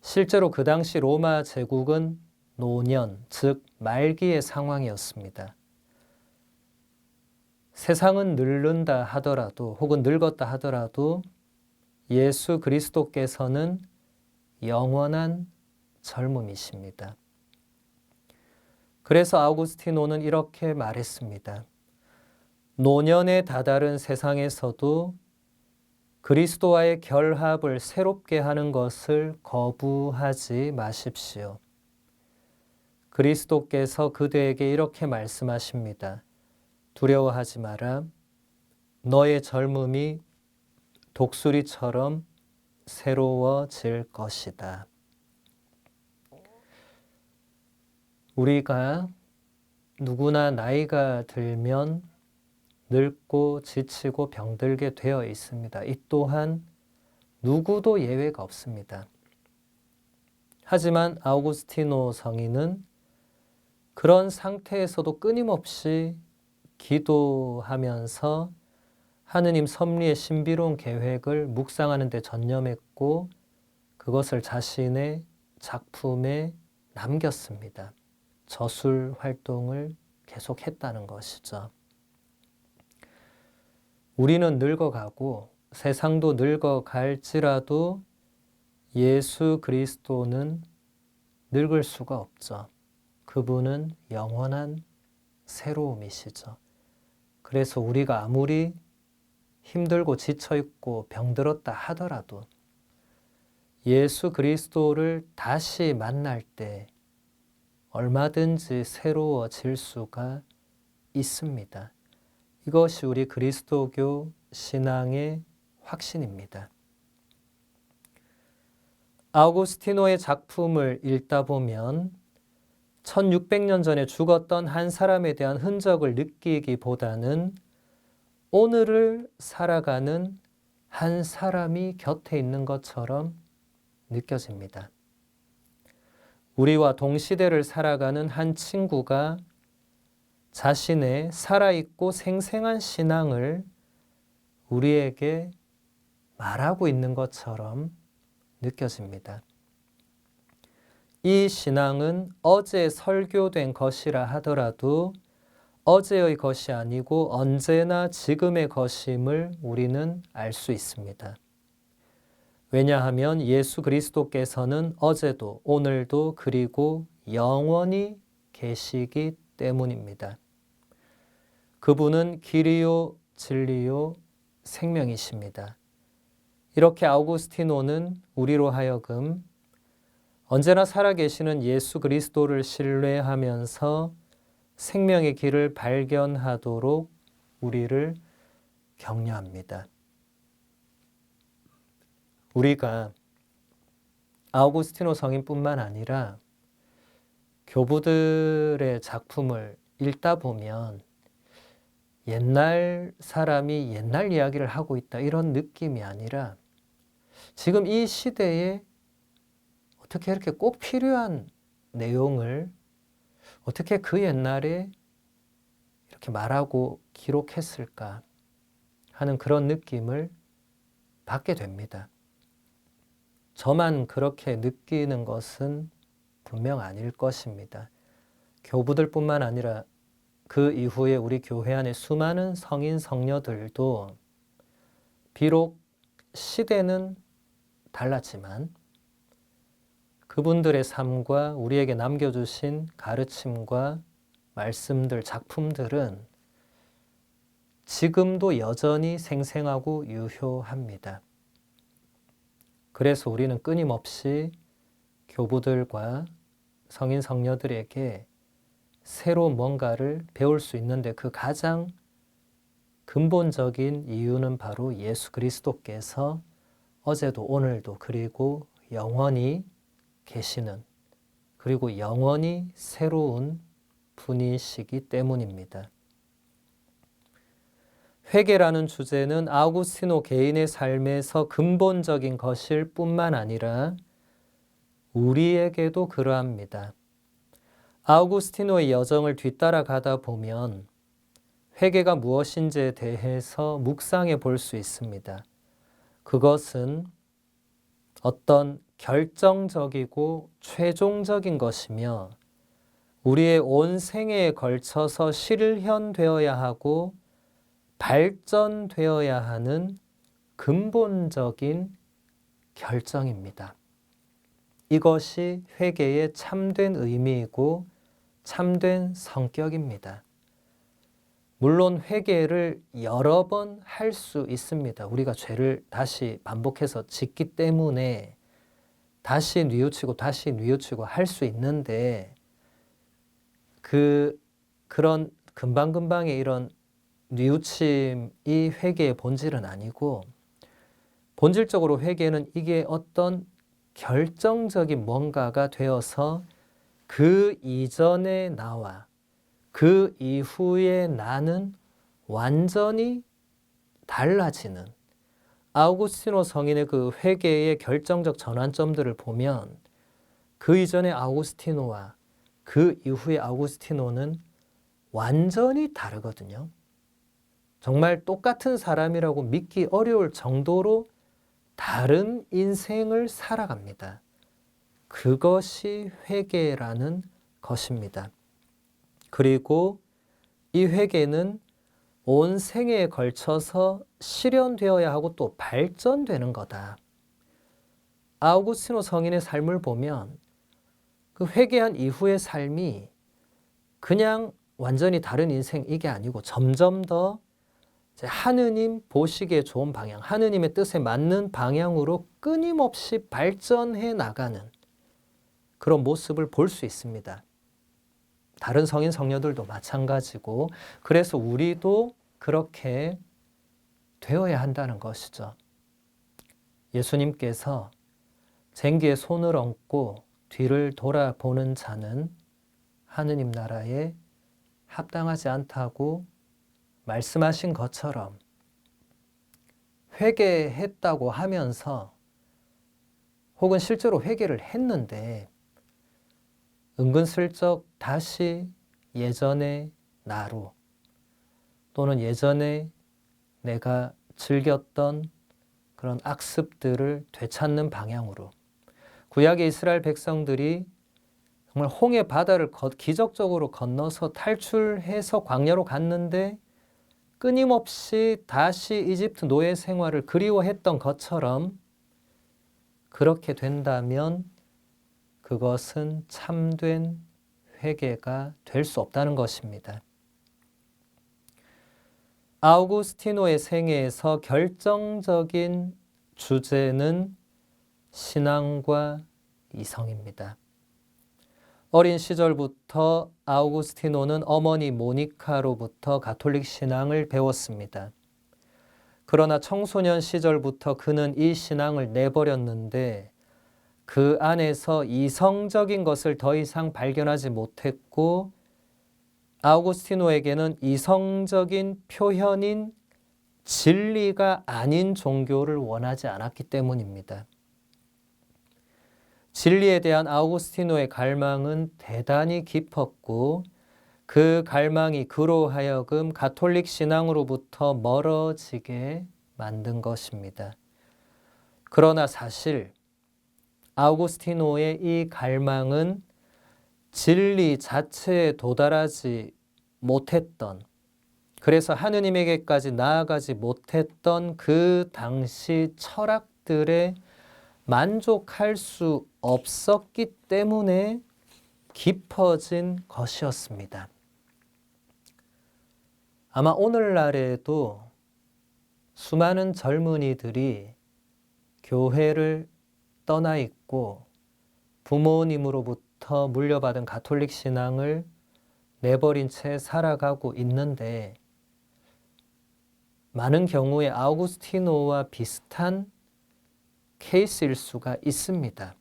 실제로 그 당시 로마 제국은 노년, 즉 말기의 상황이었습니다. 세상은 늙는다 하더라도 혹은 늙었다 하더라도 예수 그리스도께서는 영원한 젊음이십니다. 그래서 아우구스티노는 이렇게 말했습니다. 노년에 다다른 세상에서도 그리스도와의 결합을 새롭게 하는 것을 거부하지 마십시오. 그리스도께서 그대에게 이렇게 말씀하십니다. 두려워하지 마라. 너의 젊음이 독수리처럼 새로워질 것이다. 우리가 누구나 나이가 들면 늙고 지치고 병들게 되어 있습니다. 이 또한 누구도 예외가 없습니다. 하지만 아우구스티노 성인은 그런 상태에서도 끊임없이 기도하면서 하느님 섭리의 신비로운 계획을 묵상하는 데 전념했고 그것을 자신의 작품에 남겼습니다. 저술 활동을 계속했다는 것이죠. 우리는 늙어가고 세상도 늙어갈지라도 예수 그리스도는 늙을 수가 없죠. 그분은 영원한 새로움이시죠. 그래서 우리가 아무리 힘들고 지쳐있고 병들었다 하더라도 예수 그리스도를 다시 만날 때 얼마든지 새로워질 수가 있습니다. 이것이 우리 그리스도교 신앙의 확신입니다. 아우구스티노의 작품을 읽다 보면 1600년 전에 죽었던 한 사람에 대한 흔적을 느끼기보다는 오늘을 살아가는 한 사람이 곁에 있는 것처럼 느껴집니다. 우리와 동시대를 살아가는 한 친구가 자신의 살아있고 생생한 신앙을 우리에게 말하고 있는 것처럼 느껴집니다. 이 신앙은 어제 설교된 것이라 하더라도 어제의 것이 아니고 언제나 지금의 것임을 우리는 알 수 있습니다. 왜냐하면 예수 그리스도께서는 어제도 오늘도 그리고 영원히 계시기 때문입니다. 그분은 길이요 진리요 생명이십니다. 이렇게 아우구스티노는 우리로 하여금 언제나 살아계시는 예수 그리스도를 신뢰하면서 생명의 길을 발견하도록 우리를 격려합니다. 우리가 아우구스티노 성인뿐만 아니라 교부들의 작품을 읽다 보면 옛날 사람이 옛날 이야기를 하고 있다 이런 느낌이 아니라 지금 이 시대에 어떻게 이렇게 꼭 필요한 내용을 어떻게 그 옛날에 이렇게 말하고 기록했을까 하는 그런 느낌을 받게 됩니다. 저만 그렇게 느끼는 것은 분명 아닐 것입니다. 교부들뿐만 아니라 그 이후에 우리 교회 안에 수많은 성인 성녀들도 비록 시대는 달랐지만 그분들의 삶과 우리에게 남겨주신 가르침과 말씀들, 작품들은 지금도 여전히 생생하고 유효합니다. 그래서 우리는 끊임없이 교부들과 성인 성녀들에게 새로 뭔가를 배울 수 있는데 그 가장 근본적인 이유는 바로 예수 그리스도께서 어제도 오늘도 그리고 영원히 계시는 그리고 영원히 새로운 분이시기 때문입니다. 회개라는 주제는 아우구스티노 개인의 삶에서 근본적인 것일 뿐만 아니라 우리에게도 그러합니다. 아우구스티노의 여정을 뒤따라가다 보면 회개가 무엇인지에 대해서 묵상해 볼 수 있습니다. 그것은 어떤 결정적이고 최종적인 것이며 우리의 온 생애에 걸쳐서 실현되어야 하고 발전되어야 하는 근본적인 결정입니다. 이것이 회개의 참된 의미이고 참된 성격입니다. 물론 회개를 여러 번 할 수 있습니다. 우리가 죄를 다시 반복해서 짓기 때문에 다시 뉘우치고 다시 뉘우치고 할 수 있는데 그런 금방금방의 이런 뉘우침이 회개의 본질은 아니고 본질적으로 회개는 이게 어떤 결정적인 뭔가가 되어서 그 이전의 나와 그 이후의 나는 완전히 달라지는 아우구스티노 성인의 그 회개의 결정적 전환점들을 보면 그 이전의 아우구스티노와 그 이후에 아우구스티노는 완전히 다르거든요. 정말 똑같은 사람이라고 믿기 어려울 정도로 다른 인생을 살아갑니다. 그것이 회개라는 것입니다. 그리고 이 회개는 온 생애에 걸쳐서 실현되어야 하고 또 발전되는 거다. 아우구스티노 성인의 삶을 보면 그 회개한 이후의 삶이 그냥 완전히 다른 인생 이게 아니고 점점 더 하느님 보시기에 좋은 방향, 하느님의 뜻에 맞는 방향으로 끊임없이 발전해 나가는 그런 모습을 볼 수 있습니다. 다른 성인 성녀들도 마찬가지고 그래서 우리도 그렇게 되어야 한다는 것이죠. 예수님께서 쟁기에 손을 얹고 뒤를 돌아보는 자는 하느님 나라에 합당하지 않다고 말씀하신 것처럼 회개했다고 하면서 혹은 실제로 회개를 했는데 은근슬쩍 다시 예전의 나로 또는 예전에 내가 즐겼던 그런 악습들을 되찾는 방향으로 구약의 이스라엘 백성들이 정말 홍해 바다를 기적적으로 건너서 탈출해서 광야로 갔는데 끊임없이 다시 이집트 노예 생활을 그리워했던 것처럼 그렇게 된다면 그것은 참된 회개가 될 수 없다는 것입니다. 아우구스티노의 생애에서 결정적인 주제는 신앙과 이성입니다. 어린 시절부터 아우구스티노는 어머니 모니카로부터 가톨릭 신앙을 배웠습니다. 그러나 청소년 시절부터 그는 이 신앙을 내버렸는데 그 안에서 이성적인 것을 더 이상 발견하지 못했고 아우구스티노에게는 이성적인 표현인 진리가 아닌 종교를 원하지 않았기 때문입니다. 진리에 대한 아우구스티노의 갈망은 대단히 깊었고 그 갈망이 그로 하여금 가톨릭 신앙으로부터 멀어지게 만든 것입니다. 그러나 사실 아우구스티노의 이 갈망은 진리 자체에 도달하지 못했던, 그래서 하느님에게까지 나아가지 못했던 그 당시 철학들에 만족할 수 없었기 때문에 깊어진 것이었습니다. 아마 오늘날에도 수많은 젊은이들이 교회를 떠나 있고 부모님으로부터 물려받은 가톨릭 신앙을 내버린 채 살아가고 있는데 많은 경우에 아우구스티노와 비슷한 케이스일 수가 있습니다.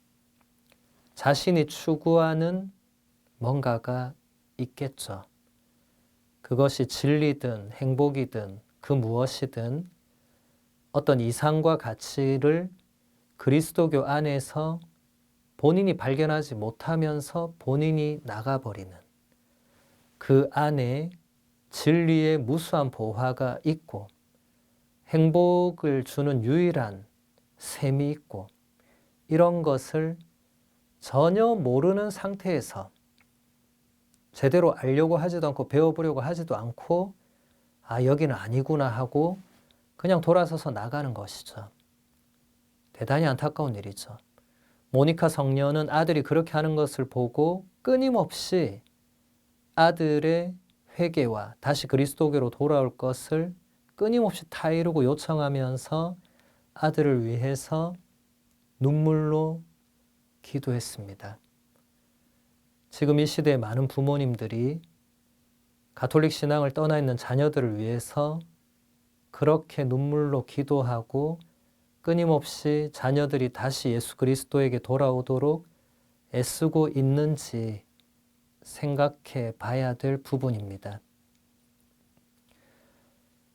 자신이 추구하는 뭔가가 있겠죠. 그것이 진리든 행복이든 그 무엇이든 어떤 이상과 가치를 그리스도교 안에서 본인이 발견하지 못하면서 본인이 나가버리는 그 안에 진리의 무수한 보화가 있고 행복을 주는 유일한 셈이 있고 이런 것을 전혀 모르는 상태에서 제대로 알려고 하지도 않고 배워보려고 하지도 않고 아 여기는 아니구나 하고 그냥 돌아서서 나가는 것이죠. 대단히 안타까운 일이죠. 모니카 성녀는 아들이 그렇게 하는 것을 보고 끊임없이 아들의 회개와 다시 그리스도교로 돌아올 것을 끊임없이 타이르고 요청하면서 아들을 위해서 눈물로 기도했습니다. 지금 이 시대의 많은 부모님들이 가톨릭 신앙을 떠나 있는 자녀들을 위해서 그렇게 눈물로 기도하고 끊임없이 자녀들이 다시 예수 그리스도에게 돌아오도록 애쓰고 있는지 생각해 봐야 될 부분입니다.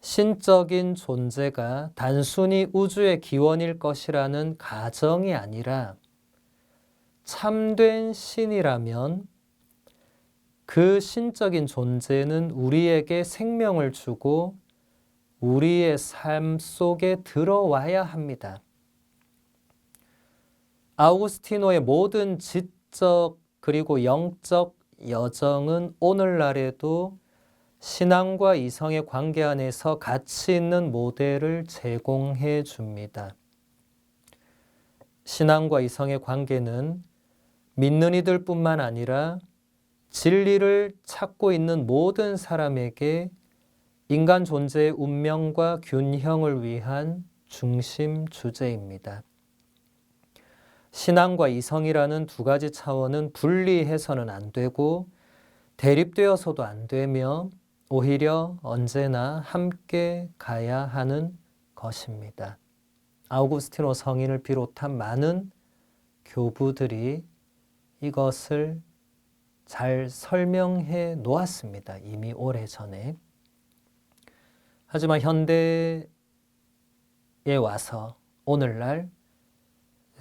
신적인 존재가 단순히 우주의 기원일 것이라는 가정이 아니라 참된 신이라면 그 신적인 존재는 우리에게 생명을 주고 우리의 삶 속에 들어와야 합니다. 아우구스티노의 모든 지적 그리고 영적 여정은 오늘날에도 신앙과 이성의 관계 안에서 가치 있는 모델을 제공해 줍니다. 신앙과 이성의 관계는 믿는 이들뿐만 아니라 진리를 찾고 있는 모든 사람에게 인간 존재의 운명과 균형을 위한 중심 주제입니다. 신앙과 이성이라는 두 가지 차원은 분리해서는 안 되고 대립되어서도 안 되며 오히려 언제나 함께 가야 하는 것입니다. 아우구스티노 성인을 비롯한 많은 교부들이 이것을 잘 설명해 놓았습니다. 이미 오래전에. 하지만 현대에 와서 오늘날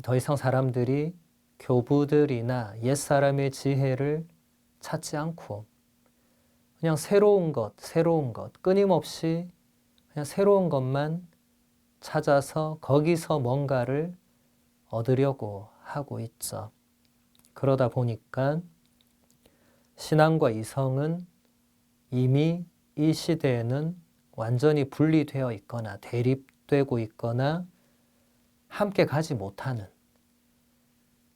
더 이상 사람들이 교부들이나 옛사람의 지혜를 찾지 않고 그냥 새로운 것, 끊임없이 그냥 새로운 것만 찾아서 거기서 뭔가를 얻으려고 하고 있죠. 그러다 보니까 신앙과 이성은 이미 이 시대에는 완전히 분리되어 있거나 대립되고 있거나 함께 가지 못하는,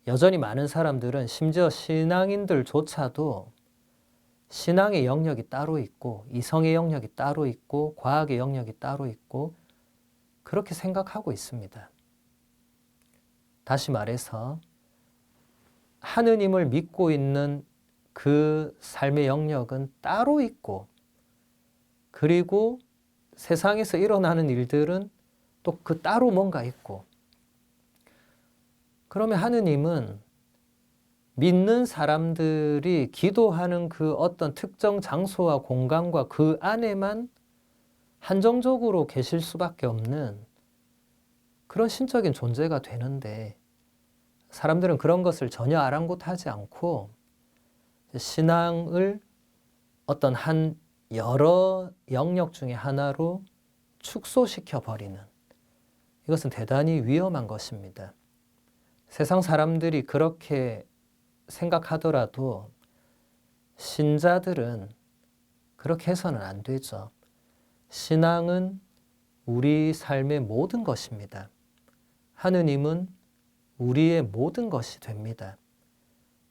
여전히 많은 사람들은 심지어 신앙인들조차도 신앙의 영역이 따로 있고 이성의 영역이 따로 있고 과학의 영역이 따로 있고 그렇게 생각하고 있습니다. 다시 말해서 하느님을 믿고 있는 그 삶의 영역은 따로 있고 그리고 세상에서 일어나는 일들은 또 그 따로 뭔가 있고, 그러면 하느님은 믿는 사람들이 기도하는 그 어떤 특정 장소와 공간과 그 안에만 한정적으로 계실 수밖에 없는 그런 신적인 존재가 되는데, 사람들은 그런 것을 전혀 아랑곳하지 않고 신앙을 어떤 한 여러 영역 중에 하나로 축소시켜 버리는, 이것은 대단히 위험한 것입니다. 세상 사람들이 그렇게 생각하더라도 신자들은 그렇게 해서는 안 되죠. 신앙은 우리 삶의 모든 것입니다. 하느님은 우리의 모든 것이 됩니다.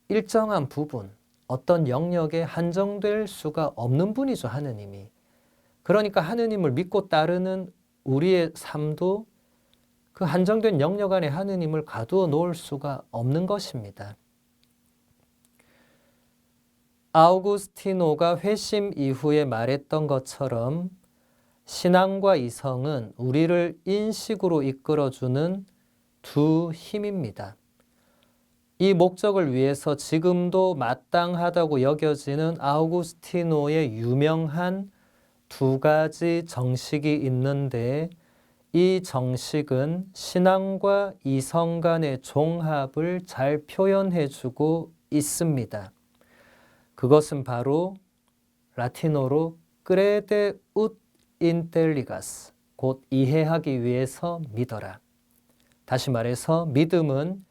일정한 부분, 어떤 영역에 한정될 수가 없는 분이죠, 하느님이. 그러니까 하느님을 믿고 따르는 우리의 삶도 그 한정된 영역 안에 하느님을 가두어 놓을 수가 없는 것입니다. 아우구스티노가 회심 이후에 말했던 것처럼 신앙과 이성은 우리를 인식으로 이끌어주는 두 힘입니다. 이 목적을 위해서 지금도 마땅하다고 여겨지는 아우구스티노의 유명한 두 가지 정식이 있는데, 이 정식은 신앙과 이성 간의 종합을 잘 표현해주고 있습니다. 그것은 바로 라틴어로 crede ut intelligas, 곧 이해하기 위해서 믿어라. 다시 말해서 믿음은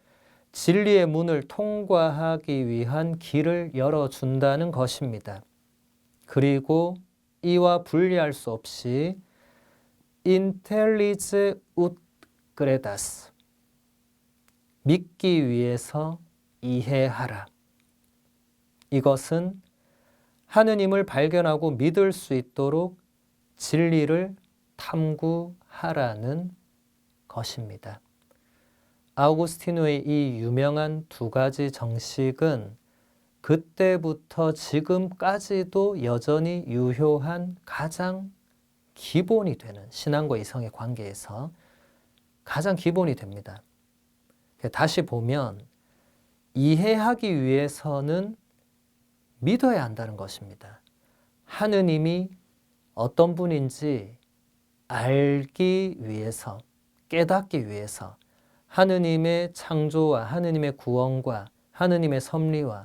진리의 문을 통과하기 위한 길을 열어준다는 것입니다. 그리고 이와 분리할 수 없이 intellige ut credas, 믿기 위해서 이해하라. 이것은 하느님을 발견하고 믿을 수 있도록 진리를 탐구하라는 것입니다. 아우구스티노의 이 유명한 두 가지 정식은 그때부터 지금까지도 여전히 유효한 가장 기본이 되는, 신앙과 이성의 관계에서 가장 기본이 됩니다. 다시 보면 이해하기 위해서는 믿어야 한다는 것입니다. 하느님이 어떤 분인지 알기 위해서, 깨닫기 위해서 하느님의 창조와 하느님의 구원과 하느님의 섭리와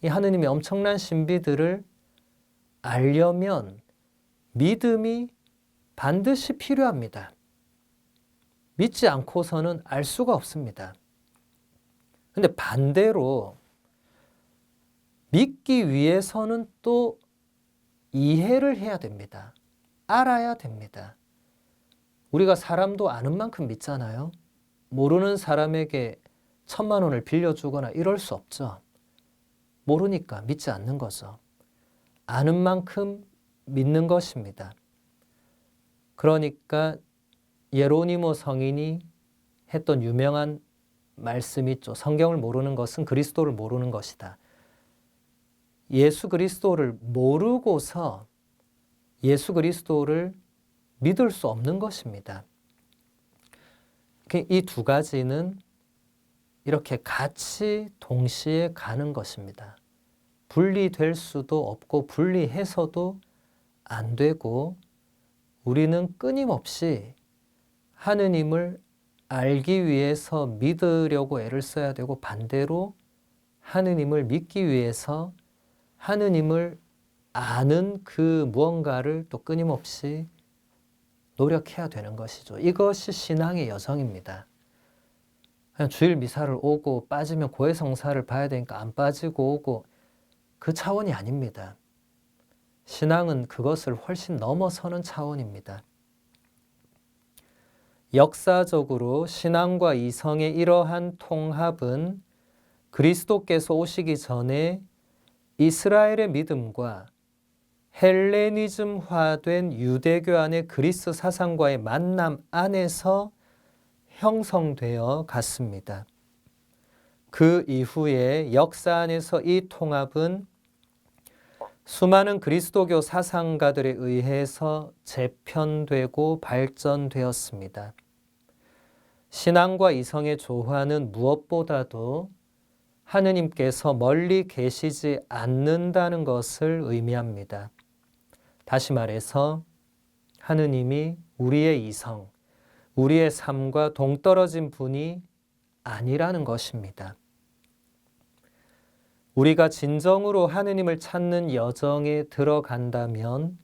이 하느님의 엄청난 신비들을 알려면 믿음이 반드시 필요합니다. 믿지 않고서는 알 수가 없습니다. 근데 반대로 믿기 위해서는 또 이해를 해야 됩니다. 알아야 됩니다. 우리가 사람도 아는 만큼 믿잖아요. 모르는 사람에게 1,000만 원을 빌려주거나 이럴 수 없죠. 모르니까 믿지 않는 거죠. 아는 만큼 믿는 것입니다. 그러니까 예로니모 성인이 했던 유명한 말씀이 있죠. 성경을 모르는 것은 그리스도를 모르는 것이다. 예수 그리스도를 모르고서 예수 그리스도를 믿을 수 없는 것입니다. 이 두 가지는 이렇게 같이 동시에 가는 것입니다. 분리될 수도 없고 분리해서도 안 되고 우리는 끊임없이 하느님을 알기 위해서 믿으려고 애를 써야 되고 반대로 하느님을 믿기 위해서 하느님을 아는 그 무언가를 또 끊임없이 노력해야 되는 것이죠. 이것이 신앙의 여정입니다. 그냥 주일 미사를 오고 빠지면 고해성사를 봐야 되니까 안 빠지고 오고 그 차원이 아닙니다. 신앙은 그것을 훨씬 넘어서는 차원입니다. 역사적으로 신앙과 이성의 이러한 통합은 그리스도께서 오시기 전에 이스라엘의 믿음과 헬레니즘화된 유대교 안의 그리스 사상과의 만남 안에서 형성되어 갔습니다. 그 이후에 역사 안에서 이 통합은 수많은 그리스도교 사상가들에 의해서 재편되고 발전되었습니다. 신앙과 이성의 조화는 무엇보다도 하느님께서 멀리 계시지 않는다는 것을 의미합니다. 다시 말해서 하느님이 우리의 이성, 우리의 삶과 동떨어진 분이 아니라는 것입니다. 우리가 진정으로 하느님을 찾는 여정에 들어간다면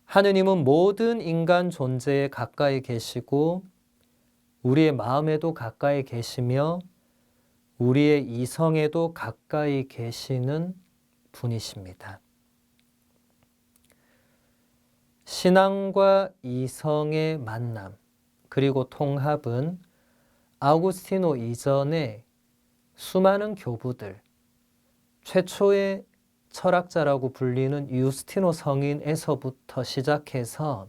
하느님은 모든 인간 존재에 가까이 계시고 우리의 마음에도 가까이 계시며 우리의 이성에도 가까이 계시는 분이십니다. 신앙과 이성의 만남 그리고 통합은 아우구스티노 이전에 수많은 교부들, 최초의 철학자라고 불리는 유스티노 성인에서부터 시작해서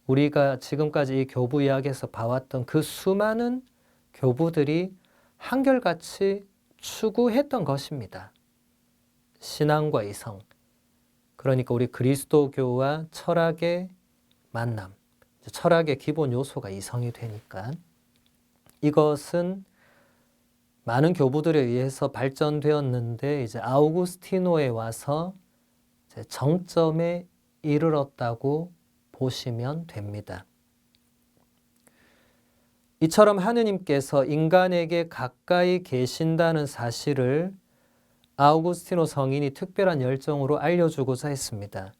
우리가 지금까지 이 교부 이야기에서 봐왔던 그 수많은 교부들이 한결같이 추구했던 것입니다. 신앙과 이성, 그러니까 우리 그리스도교와 철학의 만남, 철학의 기본 요소가 이성이 되니까 이것은 많은 교부들에 의해서 발전되었는데 이제 아우구스티노에 와서 이제 정점에 이르렀다고 보시면 됩니다. 이처럼 하느님께서 인간에게 가까이 계신다는 사실을 아우구스티노 성인이 특별한 열정으로 알려주고자 했습니다.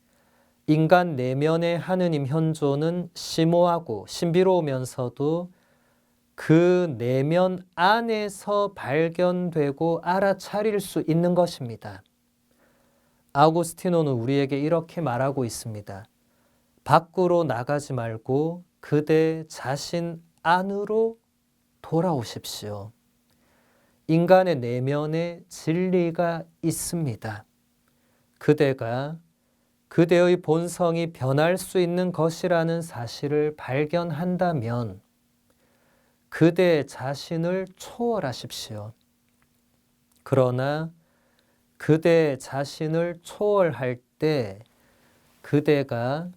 인간 내면의 하느님 현존은 심오하고 신비로우면서도 그 내면 안에서 발견되고 알아차릴 수 있는 것입니다. 아우구스티노는 우리에게 이렇게 말하고 있습니다. 밖으로 나가지 말고 그대 자신 안으로 돌아오십시오. 인간의 내면에 진리가 있습니다. 그대가 그대의 본성이 변할 수 있는 것이라는 사실을 발견한다면 그대 자신을 초월하십시오. 그러나 그대 자신을 초월할 때 그대가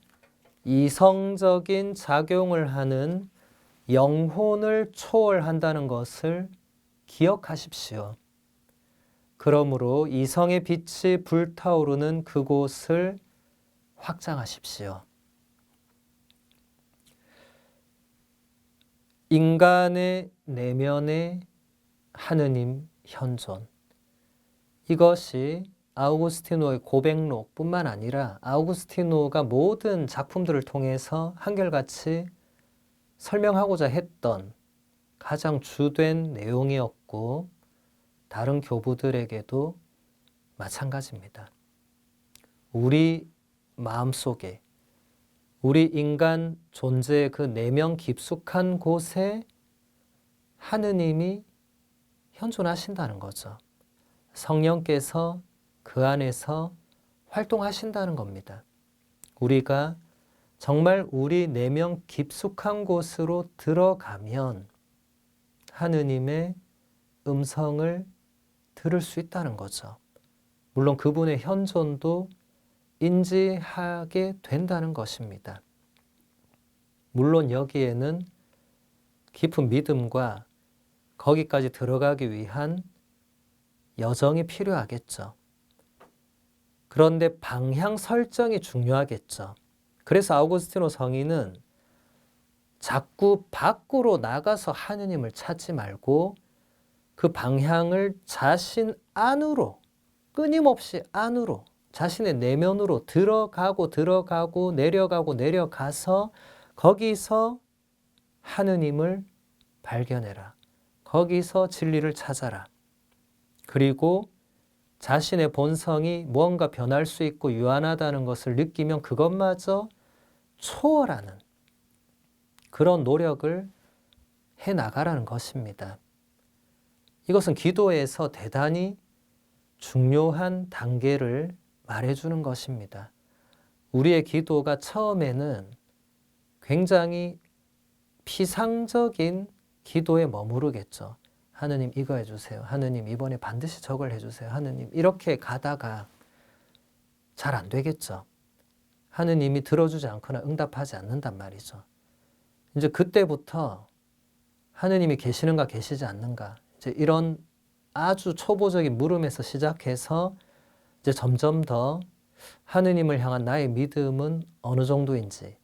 이성적인 작용을 하는 영혼을 초월한다는 것을 기억하십시오. 그러므로 이성의 빛이 불타오르는 그곳을 확장하십시오. 인간의 내면의 하느님 현존, 이것이 아우구스티노의 고백록뿐만 아니라 아우구스티노가 모든 작품들을 통해서 한결같이 설명하고자 했던 가장 주된 내용이었고 다른 교부들에게도 마찬가지입니다. 우리 마음속에 우리 인간 존재의 그 내면 깊숙한 곳에 하느님이 현존하신다는 거죠. 성령께서 그 안에서 활동하신다는 겁니다. 우리가 정말 우리 내면 깊숙한 곳으로 들어가면 하느님의 음성을 들을 수 있다는 거죠. 물론 그분의 현존도 인지하게 된다는 것입니다. 물론 여기에는 깊은 믿음과 거기까지 들어가기 위한 여정이 필요하겠죠. 그런데 방향 설정이 중요하겠죠. 그래서 아우구스티노 성인은 자꾸 밖으로 나가서 하느님을 찾지 말고 그 방향을 자신 안으로, 끊임없이 안으로, 자신의 내면으로 들어가고 내려가서 거기서 하느님을 발견해라. 거기서 진리를 찾아라. 그리고 자신의 본성이 무언가 변할 수 있고 유한하다는 것을 느끼면 그것마저 초월하는 그런 노력을 해나가라는 것입니다. 이것은 기도에서 대단히 중요한 단계를 말해주는 것입니다. 우리의 기도가 처음에는 굉장히 피상적인 기도에 머무르겠죠. 하느님 이거 해주세요. 하느님 이번에 반드시 저걸 해주세요. 하느님 이렇게 가다가 잘 안 되겠죠. 하느님이 들어주지 않거나 응답하지 않는단 말이죠. 이제 그때부터 하느님이 계시는가 계시지 않는가 이제 이런 아주 초보적인 물음에서 시작해서 이제 점점 더 하느님을 향한 나의 믿음은 어느 정도인지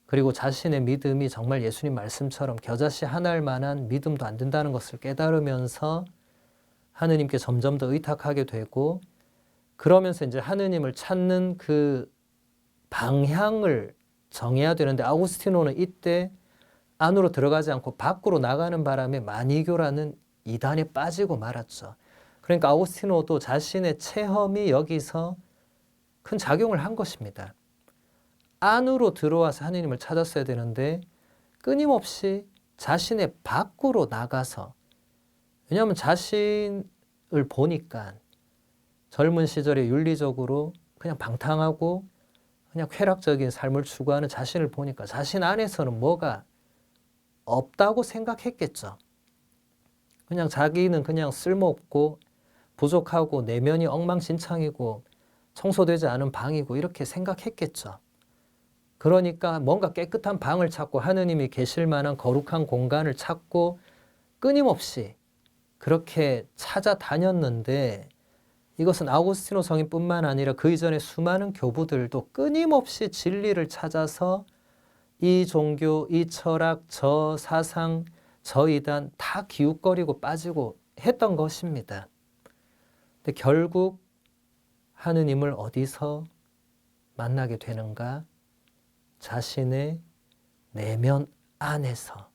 그리고 자신의 믿음이 정말 예수님 말씀처럼 겨자씨 하나일 만한 믿음도 안 된다는 것을 깨달으면서 하느님께 점점 더 의탁하게 되고 그러면서 이제 하느님을 찾는 그 방향을 정해야 되는데 아우구스티노는 이때 안으로 들어가지 않고 밖으로 나가는 바람에 마니교라는 이단에 빠지고 말았죠. 그러니까 아우구스티노도 자신의 체험이 여기서 큰 작용을 한 것입니다. 안으로 들어와서 하느님을 찾았어야 되는데 끊임없이 자신의 밖으로 나가서 왜냐하면 자신을 보니까 젊은 시절에 윤리적으로 그냥 방탕하고 그냥 쾌락적인 삶을 추구하는 자신을 보니까 자신 안에서는 뭐가 없다고 생각했겠죠. 그냥 자기는 그냥 쓸모없고 부족하고 내면이 엉망진창이고 청소되지 않은 방이고 이렇게 생각했겠죠. 그러니까 뭔가 깨끗한 방을 찾고 하느님이 계실 만한 거룩한 공간을 찾고 끊임없이 그렇게 찾아다녔는데 이것은 아우구스티노 성인뿐만 아니라 그 이전에 수많은 교부들도 끊임없이 진리를 찾아서 이 종교, 이 철학, 저 사상, 저 이단 다 기웃거리고 빠지고 했던 것입니다. 근데 결국 하느님을 어디서 만나게 되는가? 자신의 내면 안에서.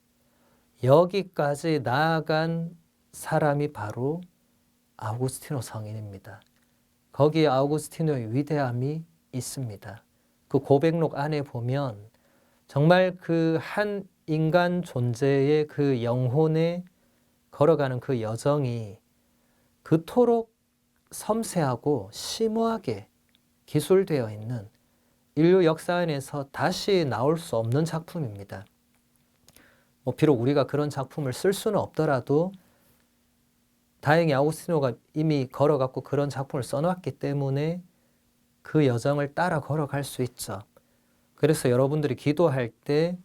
여기까지 나아간 사람이 바로 아우구스티노 성인입니다. 거기에 아우구스티노의 위대함이 있습니다. 그 고백록 안에 보면 정말 그 한 인간 존재의 그 영혼에 걸어가는 그 여정이 그토록 섬세하고 심오하게 기술되어 있는 인류 역사 안에서 다시 나올 수 없는 작품입니다. 비록 우리가 그런 작품을 쓸 수는 없더라도 다행히 아우구스티노가 이미 걸어갔고 그런 작품을 써놨기 때문에 그 여정을 따라 걸어갈 수 있죠. 그래서 여러분들이 기도할 때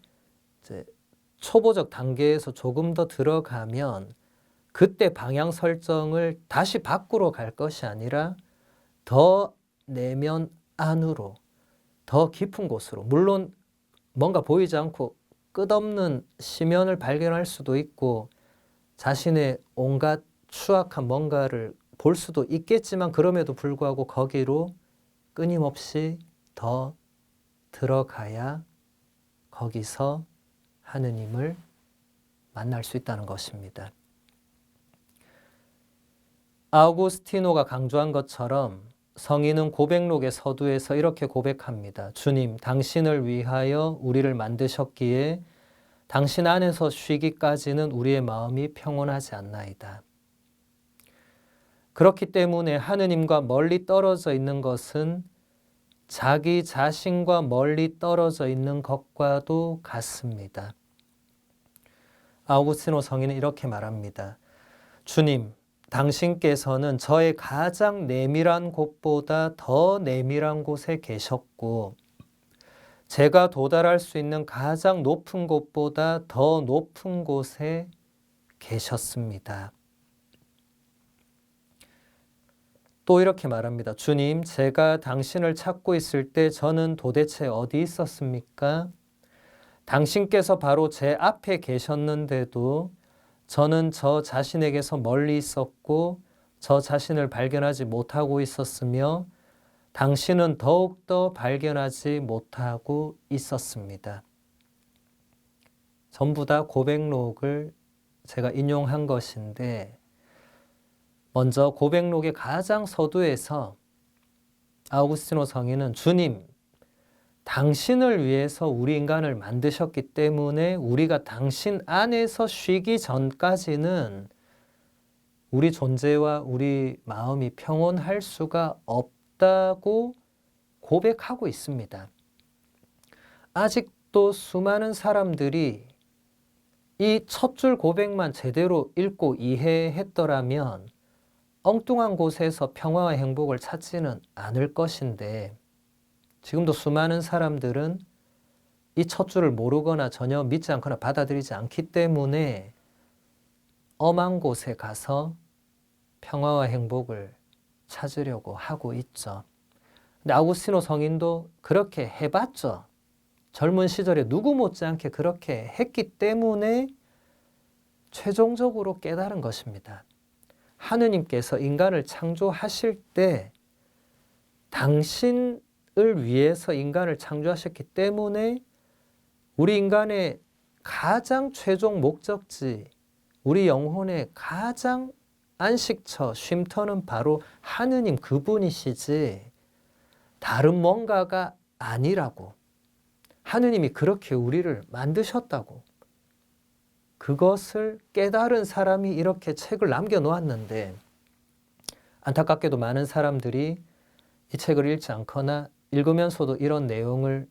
이제 초보적 단계에서 조금 더 들어가면 그때 방향 설정을 다시 밖으로 갈 것이 아니라 더 내면 안으로 더 깊은 곳으로 물론 뭔가 보이지 않고 끝없는 심연을 발견할 수도 있고 자신의 온갖 추악한 뭔가를 볼 수도 있겠지만 그럼에도 불구하고 거기로 끊임없이 더 들어가야 거기서 하느님을 만날 수 있다는 것입니다. 아우구스티노가 강조한 것처럼 성인은 고백록의 서두에서 이렇게 고백합니다. 주님, 당신을 위하여 우리를 만드셨기에 당신 안에서 쉬기까지는 우리의 마음이 평온하지 않나이다. 그렇기 때문에 하느님과 멀리 떨어져 있는 것은 자기 자신과 멀리 떨어져 있는 것과도 같습니다. 아우구스티노 성인은 이렇게 말합니다. 주님, 당신께서는 저의 가장 내밀한 곳보다 더 내밀한 곳에 계셨고 제가 도달할 수 있는 가장 높은 곳보다 더 높은 곳에 계셨습니다. 또 이렇게 말합니다. 주님, 제가 당신을 찾고 있을 때 저는 도대체 어디 있었습니까? 당신께서 바로 제 앞에 계셨는데도 저는 저 자신에게서 멀리 있었고 저 자신을 발견하지 못하고 있었으며 당신은 더욱더 발견하지 못하고 있었습니다. 전부 다 고백록을 제가 인용한 것인데 먼저 고백록의 가장 서두에서 아우구스티노 성인은 주님, 당신을 위해서 우리 인간을 만드셨기 때문에 우리가 당신 안에서 쉬기 전까지는 우리 존재와 우리 마음이 평온할 수가 없다고 고백하고 있습니다. 아직도 수많은 사람들이 이 첫 줄 고백만 제대로 읽고 이해했더라면 엉뚱한 곳에서 평화와 행복을 찾지는 않을 것인데 지금도 수많은 사람들은 이 첫 줄을 모르거나 전혀 믿지 않거나 받아들이지 않기 때문에 엄한 곳에 가서 평화와 행복을 찾으려고 하고 있죠. 근데 아우구스티노 성인도 그렇게 해봤죠. 젊은 시절에 누구 못지않게 그렇게 했기 때문에 최종적으로 깨달은 것입니다. 하느님께서 인간을 창조하실 때 당신을 위해서 인간을 창조하셨기 때문에 우리 인간의 가장 최종 목적지, 우리 영혼의 가장 안식처, 쉼터는 바로 하느님 그분이시지 다른 뭔가가 아니라고. 하느님이 그렇게 우리를 만드셨다고. 그것을 깨달은 사람이 이렇게 책을 남겨놓았는데 안타깝게도 많은 사람들이 이 책을 읽지 않거나 읽으면서도 이런 내용을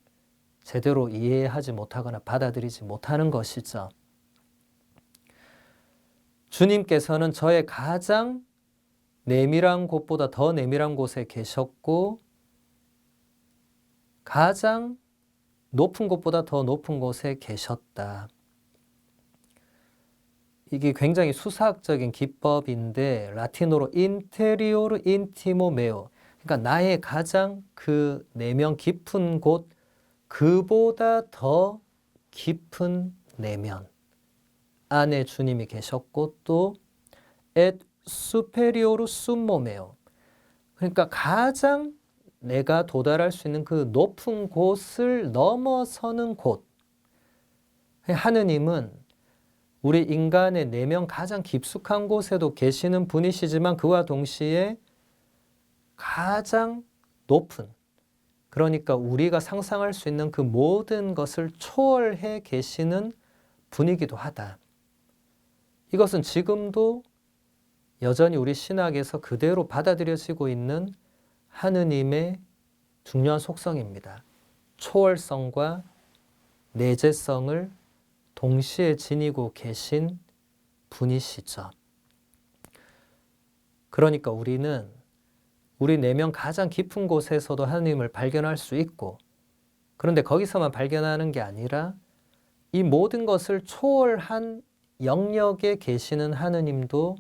제대로 이해하지 못하거나 받아들이지 못하는 것이죠. 주님께서는 저의 가장 내밀한 곳보다 더 내밀한 곳에 계셨고 가장 높은 곳보다 더 높은 곳에 계셨다. 이게 굉장히 수사학적인 기법인데 라틴어로 인테리오르 인티모 메오, 그러니까 나의 가장 그 내면 깊은 곳, 그보다 더 깊은 내면 안에 주님이 계셨고 또 et superior summo meo, 그러니까 가장 내가 도달할 수 있는 그 높은 곳을 넘어서는 곳. 하느님은 우리 인간의 내면 가장 깊숙한 곳에도 계시는 분이시지만 그와 동시에 가장 높은, 그러니까 우리가 상상할 수 있는 그 모든 것을 초월해 계시는 분이기도 하다. 이것은 지금도 여전히 우리 신학에서 그대로 받아들여지고 있는 하느님의 중요한 속성입니다. 초월성과 내재성을 동시에 지니고 계신 분이시죠. 그러니까 우리는 우리 내면 가장 깊은 곳에서도 하느님을 발견할 수 있고, 그런데 거기서만 발견하는 게 아니라 이 모든 것을 초월한 영역에 계시는 하느님도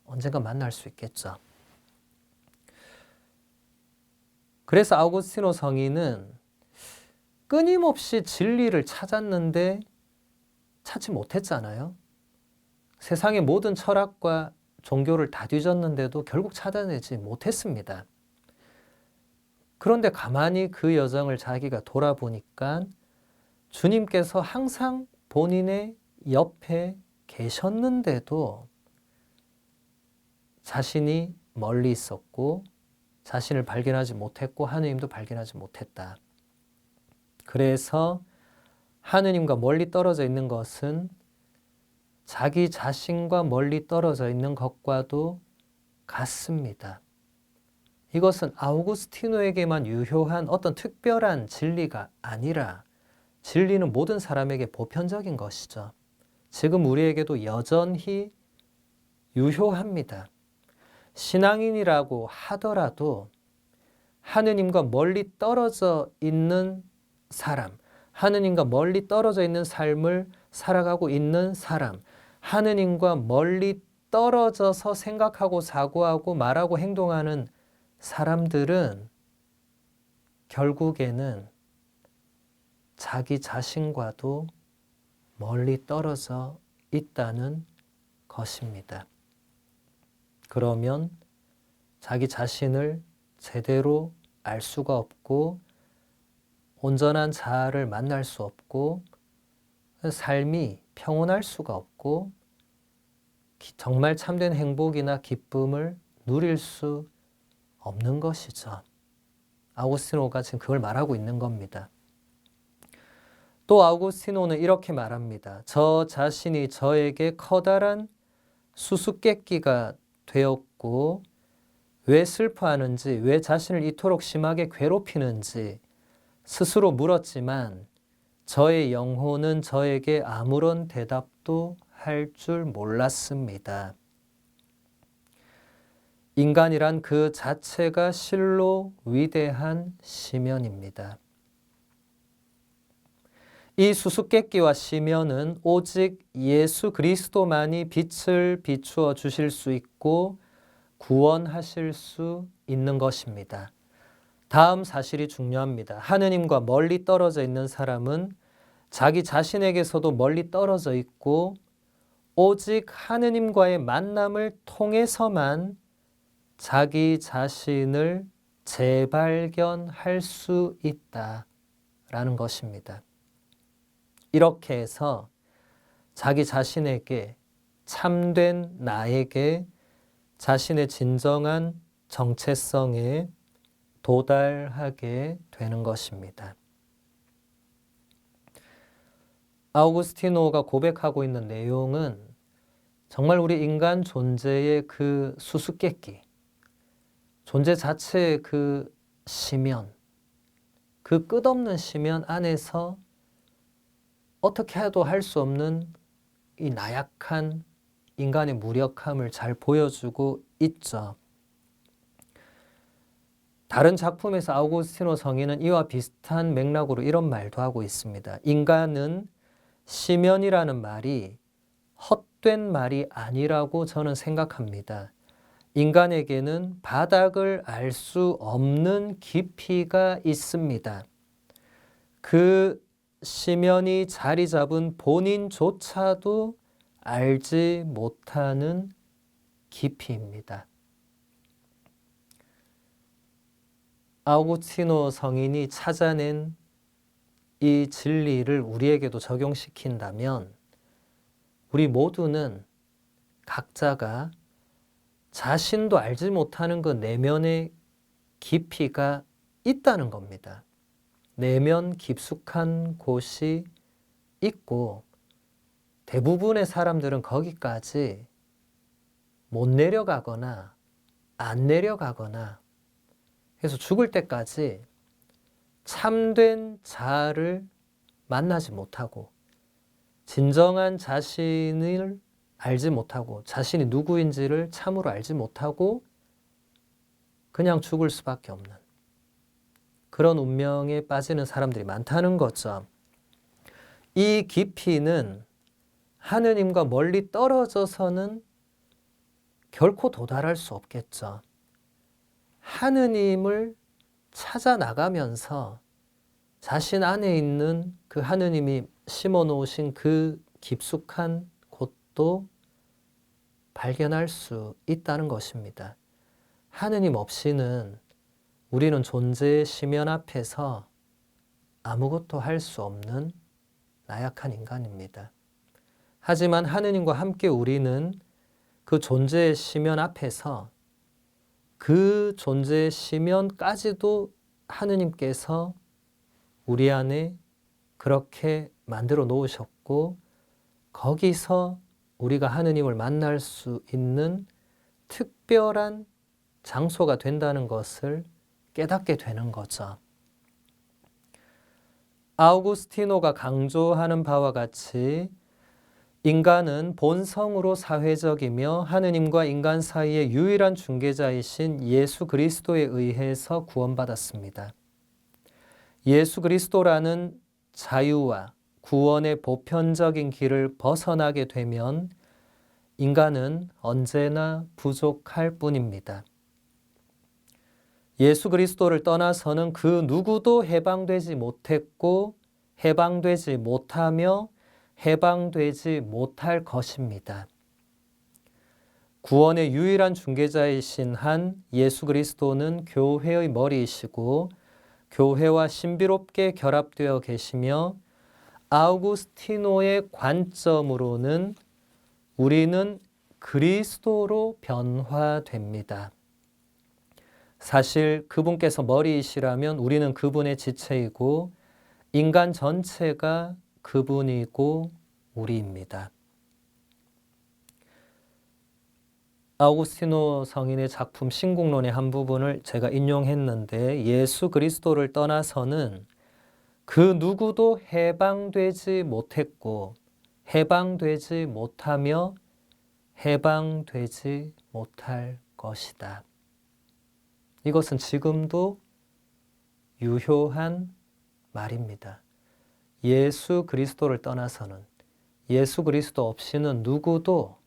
언젠가 만날 수 있겠죠. 그래서 아우구스티노 성인은 끊임없이 진리를 찾았는데 찾지 못했잖아요. 세상의 모든 철학과 종교를 다 뒤졌는데도 결국 찾아내지 못했습니다. 그런데 가만히 그 여정을 자기가 돌아보니까 주님께서 항상 본인의 옆에 계셨는데도 자신이 멀리 있었고 자신을 발견하지 못했고 하느님도 발견하지 못했다. 그래서 하느님과 멀리 떨어져 있는 것은 자기 자신과 멀리 떨어져 있는 것과도 같습니다. 이것은 아우구스티노에게만 유효한 어떤 특별한 진리가 아니라 진리는 모든 사람에게 보편적인 것이죠. 지금 우리에게도 여전히 유효합니다. 신앙인이라고 하더라도 하느님과 멀리 떨어져 있는 사람, 하느님과 멀리 떨어져 있는 삶을 살아가고 있는 사람, 하느님과 멀리 떨어져서 생각하고 사고하고 말하고 행동하는 사람들은 결국에는 자기 자신과도 멀리 떨어져 있다는 것입니다. 그러면 자기 자신을 제대로 알 수가 없고 온전한 자아를 만날 수 없고 삶이 평온할 수가 없고 정말 참된 행복이나 기쁨을 누릴 수 없는 것이죠. 아우구스티노가 지금 그걸 말하고 있는 겁니다. 또 아우구스티노는 이렇게 말합니다. 저 자신이 저에게 커다란 수수께끼가 되었고 왜 슬퍼하는지, 왜 자신을 이토록 심하게 괴롭히는지 스스로 물었지만 저의 영혼은 저에게 아무런 대답도 할 줄 몰랐습니다. 인간이란 그 자체가 실로 위대한 시면입니다. 이 수수께끼와 시면은 오직 예수 그리스도만이 빛을 비추어 주실 수 있고 구원하실 수 있는 것입니다. 다음 사실이 중요합니다. 하느님과 멀리 떨어져 있는 사람은 자기 자신에게서도 멀리 떨어져 있고 오직 하느님과의 만남을 통해서만 자기 자신을 재발견할 수 있다라는 것입니다. 이렇게 해서 자기 자신에게 참된 나에게 자신의 진정한 정체성에 도달하게 되는 것입니다. 아우구스티노가 고백하고 있는 내용은 정말 우리 인간 존재의 그 수수께끼, 존재 자체의 그 시면, 그 끝없는 시면 안에서 어떻게 해도 할 수 없는 이 나약한 인간의 무력함을 잘 보여주고 있죠. 다른 작품에서 아우구스티노 성인은 이와 비슷한 맥락으로 이런 말도 하고 있습니다. 인간은 시면이라는 말이 헛된 말이 아니라고 저는 생각합니다. 인간에게는 바닥을 알 수 없는 깊이가 있습니다. 그 시면이 자리 잡은 본인조차도 알지 못하는 깊이입니다. 아우구스티노 성인이 찾아낸 이 진리를 우리에게도 적용시킨다면 우리 모두는 각자가 자신도 알지 못하는 그 내면의 깊이가 있다는 겁니다. 내면 깊숙한 곳이 있고 대부분의 사람들은 거기까지 못 내려가거나 안 내려가거나 해서 죽을 때까지 참된 자아를 만나지 못하고 진정한 자신을 알지 못하고 자신이 누구인지를 참으로 알지 못하고 그냥 죽을 수밖에 없는 그런 운명에 빠지는 사람들이 많다는 거죠. 이 깊이는 하느님과 멀리 떨어져서는 결코 도달할 수 없겠죠. 하느님을 찾아 나가면서 자신 안에 있는 그 하느님이 심어 놓으신 그 깊숙한 곳도 발견할 수 있다는 것입니다. 하느님 없이는 우리는 존재의 심연 앞에서 아무것도 할 수 없는 나약한 인간입니다. 하지만 하느님과 함께 우리는 그 존재의 심연 앞에서 그 존재의 심연까지도 하느님께서 우리 안에 그렇게 만들어 놓으셨고 거기서 우리가 하느님을 만날 수 있는 특별한 장소가 된다는 것을 깨닫게 되는 거죠. 아우구스티노가 강조하는 바와 같이 인간은 본성으로 사회적이며 하느님과 인간 사이의 유일한 중개자이신 예수 그리스도에 의해서 구원받았습니다. 예수 그리스도라는 자유와 구원의 보편적인 길을 벗어나게 되면 인간은 언제나 부족할 뿐입니다. 예수 그리스도를 떠나서는 그 누구도 해방되지 못했고 해방되지 못하며 해방되지 못할 것입니다. 구원의 유일한 중개자이신 한 예수 그리스도는 교회의 머리이시고 교회와 신비롭게 결합되어 계시며 아우구스티노의 관점으로는 우리는 그리스도로 변화됩니다. 사실 그분께서 머리이시라면 우리는 그분의 지체이고 인간 전체가 그분이고 우리입니다. 아우구스티노 성인의 작품 신국론의 한 부분을 제가 인용했는데 예수 그리스도를 떠나서는 그 누구도 해방되지 못했고 해방되지 못하며 해방되지 못할 것이다. 이것은 지금도 유효한 말입니다. 예수 그리스도를 떠나서는 예수 그리스도 없이는 누구도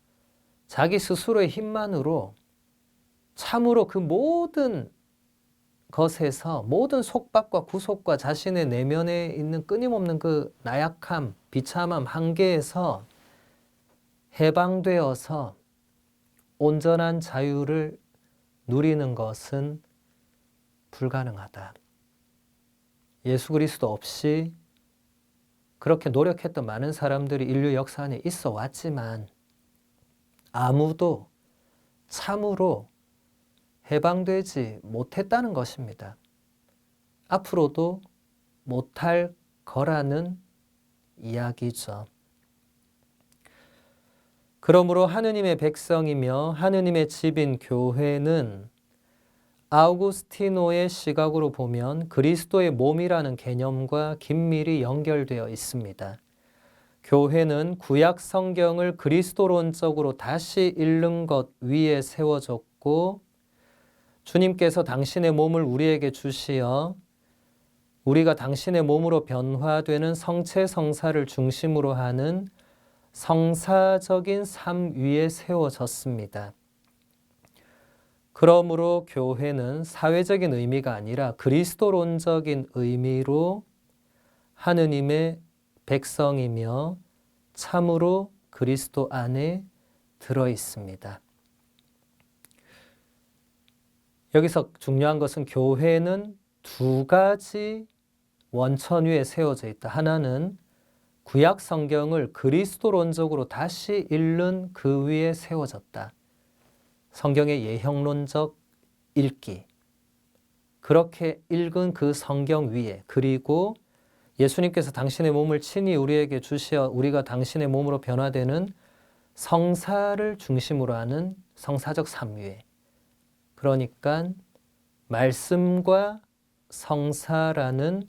자기 스스로의 힘만으로 참으로 그 모든 것에서 모든 속박과 구속과 자신의 내면에 있는 끊임없는 그 나약함, 비참함, 한계에서 해방되어서 온전한 자유를 누리는 것은 불가능하다. 예수 그리스도 없이 그렇게 노력했던 많은 사람들이 인류 역사 안에 있어 왔지만 아무도 참으로 해방되지 못했다는 것입니다. 앞으로도 못할 거라는 이야기죠. 그러므로 하느님의 백성이며 하느님의 집인 교회는 아우구스티노의 시각으로 보면 그리스도의 몸이라는 개념과 긴밀히 연결되어 있습니다. 교회는 구약 성경을 그리스도론적으로 다시 읽는 것 위에 세워졌고 주님께서 당신의 몸을 우리에게 주시어 우리가 당신의 몸으로 변화되는 성체 성사를 중심으로 하는 성사적인 삶 위에 세워졌습니다. 그러므로 교회는 사회적인 의미가 아니라 그리스도론적인 의미로 하느님의 백성이며 참으로 그리스도 안에 들어 있습니다. 여기서 중요한 것은 교회는 두 가지 원천 위에 세워져 있다. 하나는 구약 성경을 그리스도론적으로 다시 읽는 그 위에 세워졌다. 성경의 예형론적 읽기. 그렇게 읽은 그 성경 위에 그리고 예수님께서 당신의 몸을 친히 우리에게 주시어 우리가 당신의 몸으로 변화되는 성사를 중심으로 하는 성사적 삶 위에 그러니까 말씀과 성사라는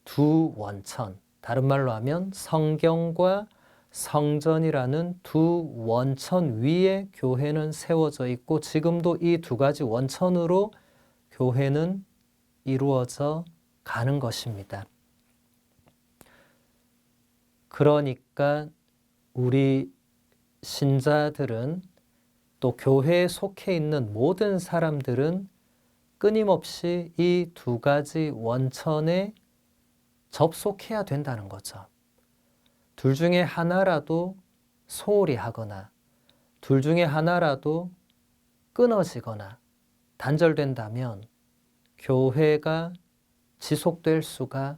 두 원천, 다른 말로 하면 성경과 성전이라는 두 원천 위에 교회는 세워져 있고 지금도 이 두 가지 원천으로 교회는 이루어져 가는 것입니다. 그러니까 우리 신자들은 또 교회에 속해 있는 모든 사람들은 끊임없이 이 두 가지 원천에 접속해야 된다는 거죠. 둘 중에 하나라도 소홀히 하거나 둘 중에 하나라도 끊어지거나 단절된다면 교회가 지속될 수가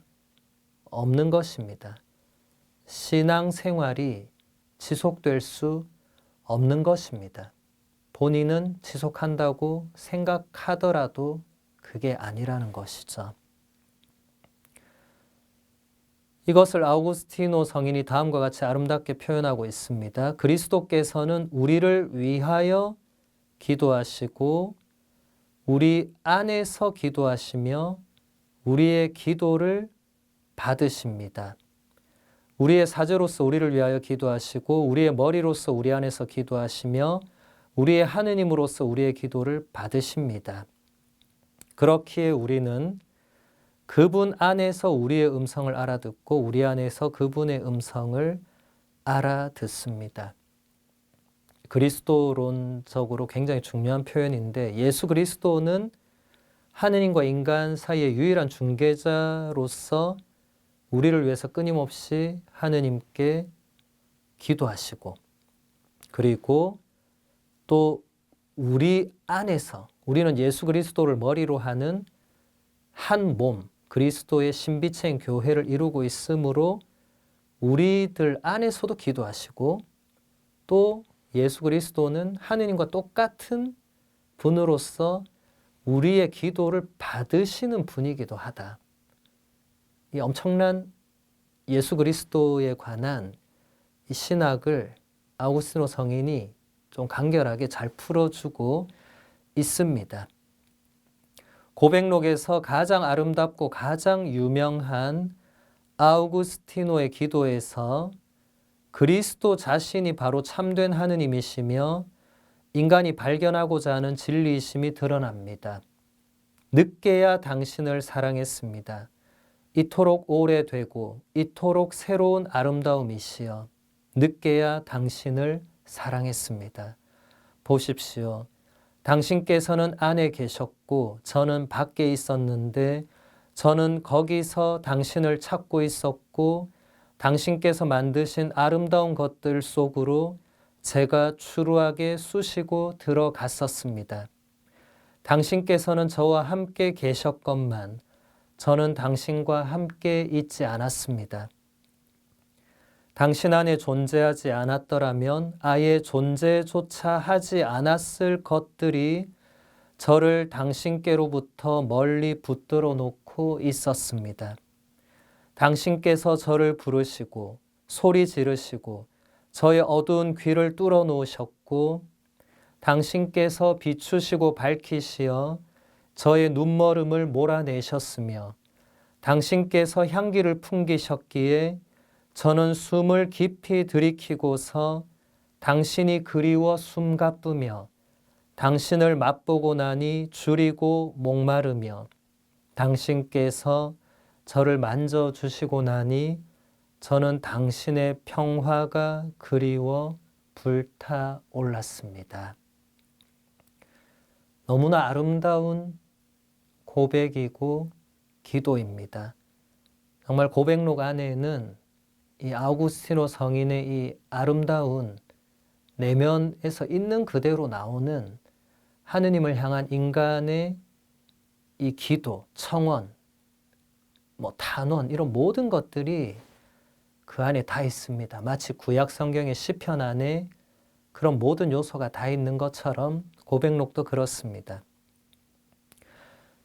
없는 것입니다. 신앙생활이 지속될 수 없는 것입니다. 본인은 지속한다고 생각하더라도 그게 아니라는 것이죠. 이것을 아우구스티노 성인이 다음과 같이 아름답게 표현하고 있습니다. 그리스도께서는 우리를 위하여 기도하시고 우리 안에서 기도하시며 우리의 기도를 받으십니다. 우리의 사제로서 우리를 위하여 기도하시고 우리의 머리로서 우리 안에서 기도하시며 우리의 하느님으로서 우리의 기도를 받으십니다. 그렇기에 우리는 그분 안에서 우리의 음성을 알아듣고 우리 안에서 그분의 음성을 알아듣습니다. 그리스도론적으로 굉장히 중요한 표현인데 예수 그리스도는 하느님과 인간 사이의 유일한 중개자로서 우리를 위해서 끊임없이 하느님께 기도하시고 그리고 또 우리 안에서 우리는 예수 그리스도를 머리로 하는 한 몸, 그리스도의 신비체인 교회를 이루고 있으므로 우리들 안에서도 기도하시고 또 예수 그리스도는 하느님과 똑같은 분으로서 우리의 기도를 받으시는 분이기도 하다. 이 엄청난 예수 그리스도에 관한 이 신학을 아우구스티노 성인이 좀 간결하게 잘 풀어주고 있습니다. 고백록에서 가장 아름답고 가장 유명한 아우구스티노의 기도에서 그리스도 자신이 바로 참된 하느님이시며 인간이 발견하고자 하는 진리이심이 드러납니다. 늦게야 당신을 사랑했습니다. 이토록 오래되고 이토록 새로운 아름다움이시여 늦게야 당신을 사랑했습니다. 보십시오. 당신께서는 안에 계셨고 저는 밖에 있었는데 저는 거기서 당신을 찾고 있었고 당신께서 만드신 아름다운 것들 속으로 제가 추루하게 쑤시고 들어갔었습니다. 당신께서는 저와 함께 계셨건만 저는 당신과 함께 있지 않았습니다. 당신 안에 존재하지 않았더라면 아예 존재조차 하지 않았을 것들이 저를 당신께로부터 멀리 붙들어 놓고 있었습니다. 당신께서 저를 부르시고 소리 지르시고 저의 어두운 귀를 뚫어 놓으셨고 당신께서 비추시고 밝히시어 저의 눈머름을 몰아내셨으며 당신께서 향기를 풍기셨기에 저는 숨을 깊이 들이키고서 당신이 그리워 숨가쁘며 당신을 맛보고 나니 줄이고 목마르며 당신께서 저를 만져주시고 나니 저는 당신의 평화가 그리워 불타올랐습니다. 너무나 아름다운 고백이고 기도입니다. 정말 고백록 안에는 이 아우구스티노 성인의 이 아름다운 내면에서 있는 그대로 나오는 하느님을 향한 인간의 이 기도, 청원, 탄원 이런 모든 것들이 그 안에 다 있습니다. 마치 구약 성경의 시편 안에 그런 모든 요소가 다 있는 것처럼 고백록도 그렇습니다.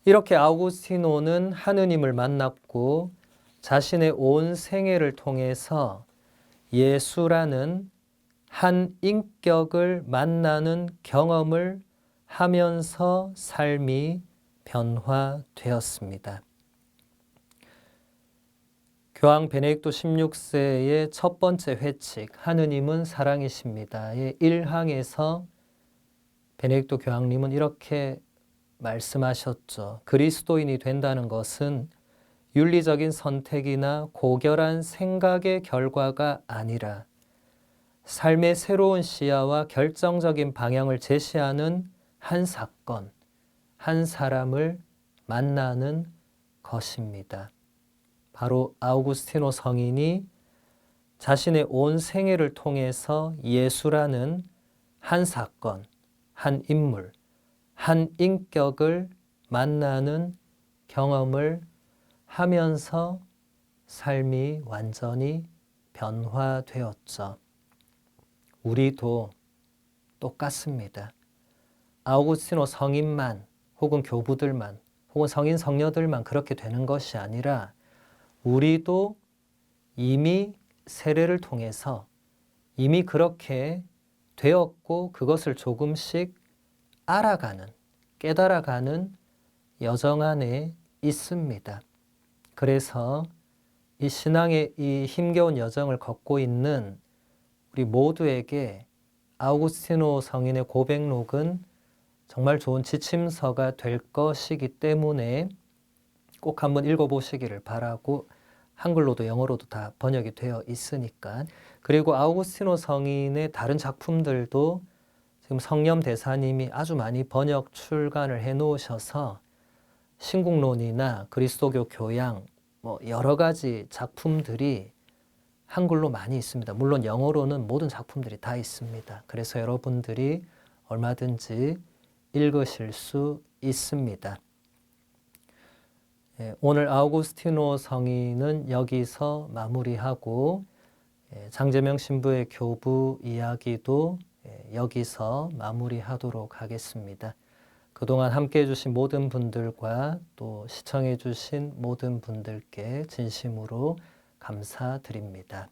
이렇게 아우구스티노는 하느님을 만났고 자신의 온 생애를 통해서 예수라는 한 인격을 만나는 경험을 하면서 삶이 변화되었습니다. 교황 베네딕토 16세의 첫 번째 회칙 하느님은 사랑이십니다의 1항에서 베네딕토 교황님은 이렇게 말씀하셨죠. 그리스도인이 된다는 것은 윤리적인 선택이나 고결한 생각의 결과가 아니라 삶의 새로운 시야와 결정적인 방향을 제시하는 한 사건, 한 사람을 만나는 것입니다. 바로 아우구스티노 성인이 자신의 온 생애를 통해서 예수라는 한 사건, 한 인물, 한 인격을 만나는 경험을 하면서 삶이 완전히 변화되었죠. 우리도 똑같습니다. 아우구스티노 성인만 혹은 교부들만 혹은 성인 성녀들만 그렇게 되는 것이 아니라 우리도 이미 세례를 통해서 이미 그렇게 되었고 그것을 조금씩 알아가는, 깨달아가는 여정 안에 있습니다. 그래서 이 신앙의 이 힘겨운 여정을 걷고 있는 우리 모두에게 아우구스티노 성인의 고백록은 정말 좋은 지침서가 될 것이기 때문에 꼭 한번 읽어보시기를 바라고, 한글로도 영어로도 다 번역이 되어 있으니까. 그리고 아우구스티노 성인의 다른 작품들도 지금 성념 대사님이 아주 많이 번역 출간을 해 놓으셔서 신국론이나 그리스도교 교양 여러 가지 작품들이 한글로 많이 있습니다. 물론 영어로는 모든 작품들이 다 있습니다. 그래서 여러분들이 얼마든지 읽으실 수 있습니다. 오늘 아우구스티노 성인은 여기서 마무리하고 장제명 신부의 교부 이야기도 여기서 마무리하도록 하겠습니다. 그동안 함께해 주신 모든 분들과 또 시청해 주신 모든 분들께 진심으로 감사드립니다.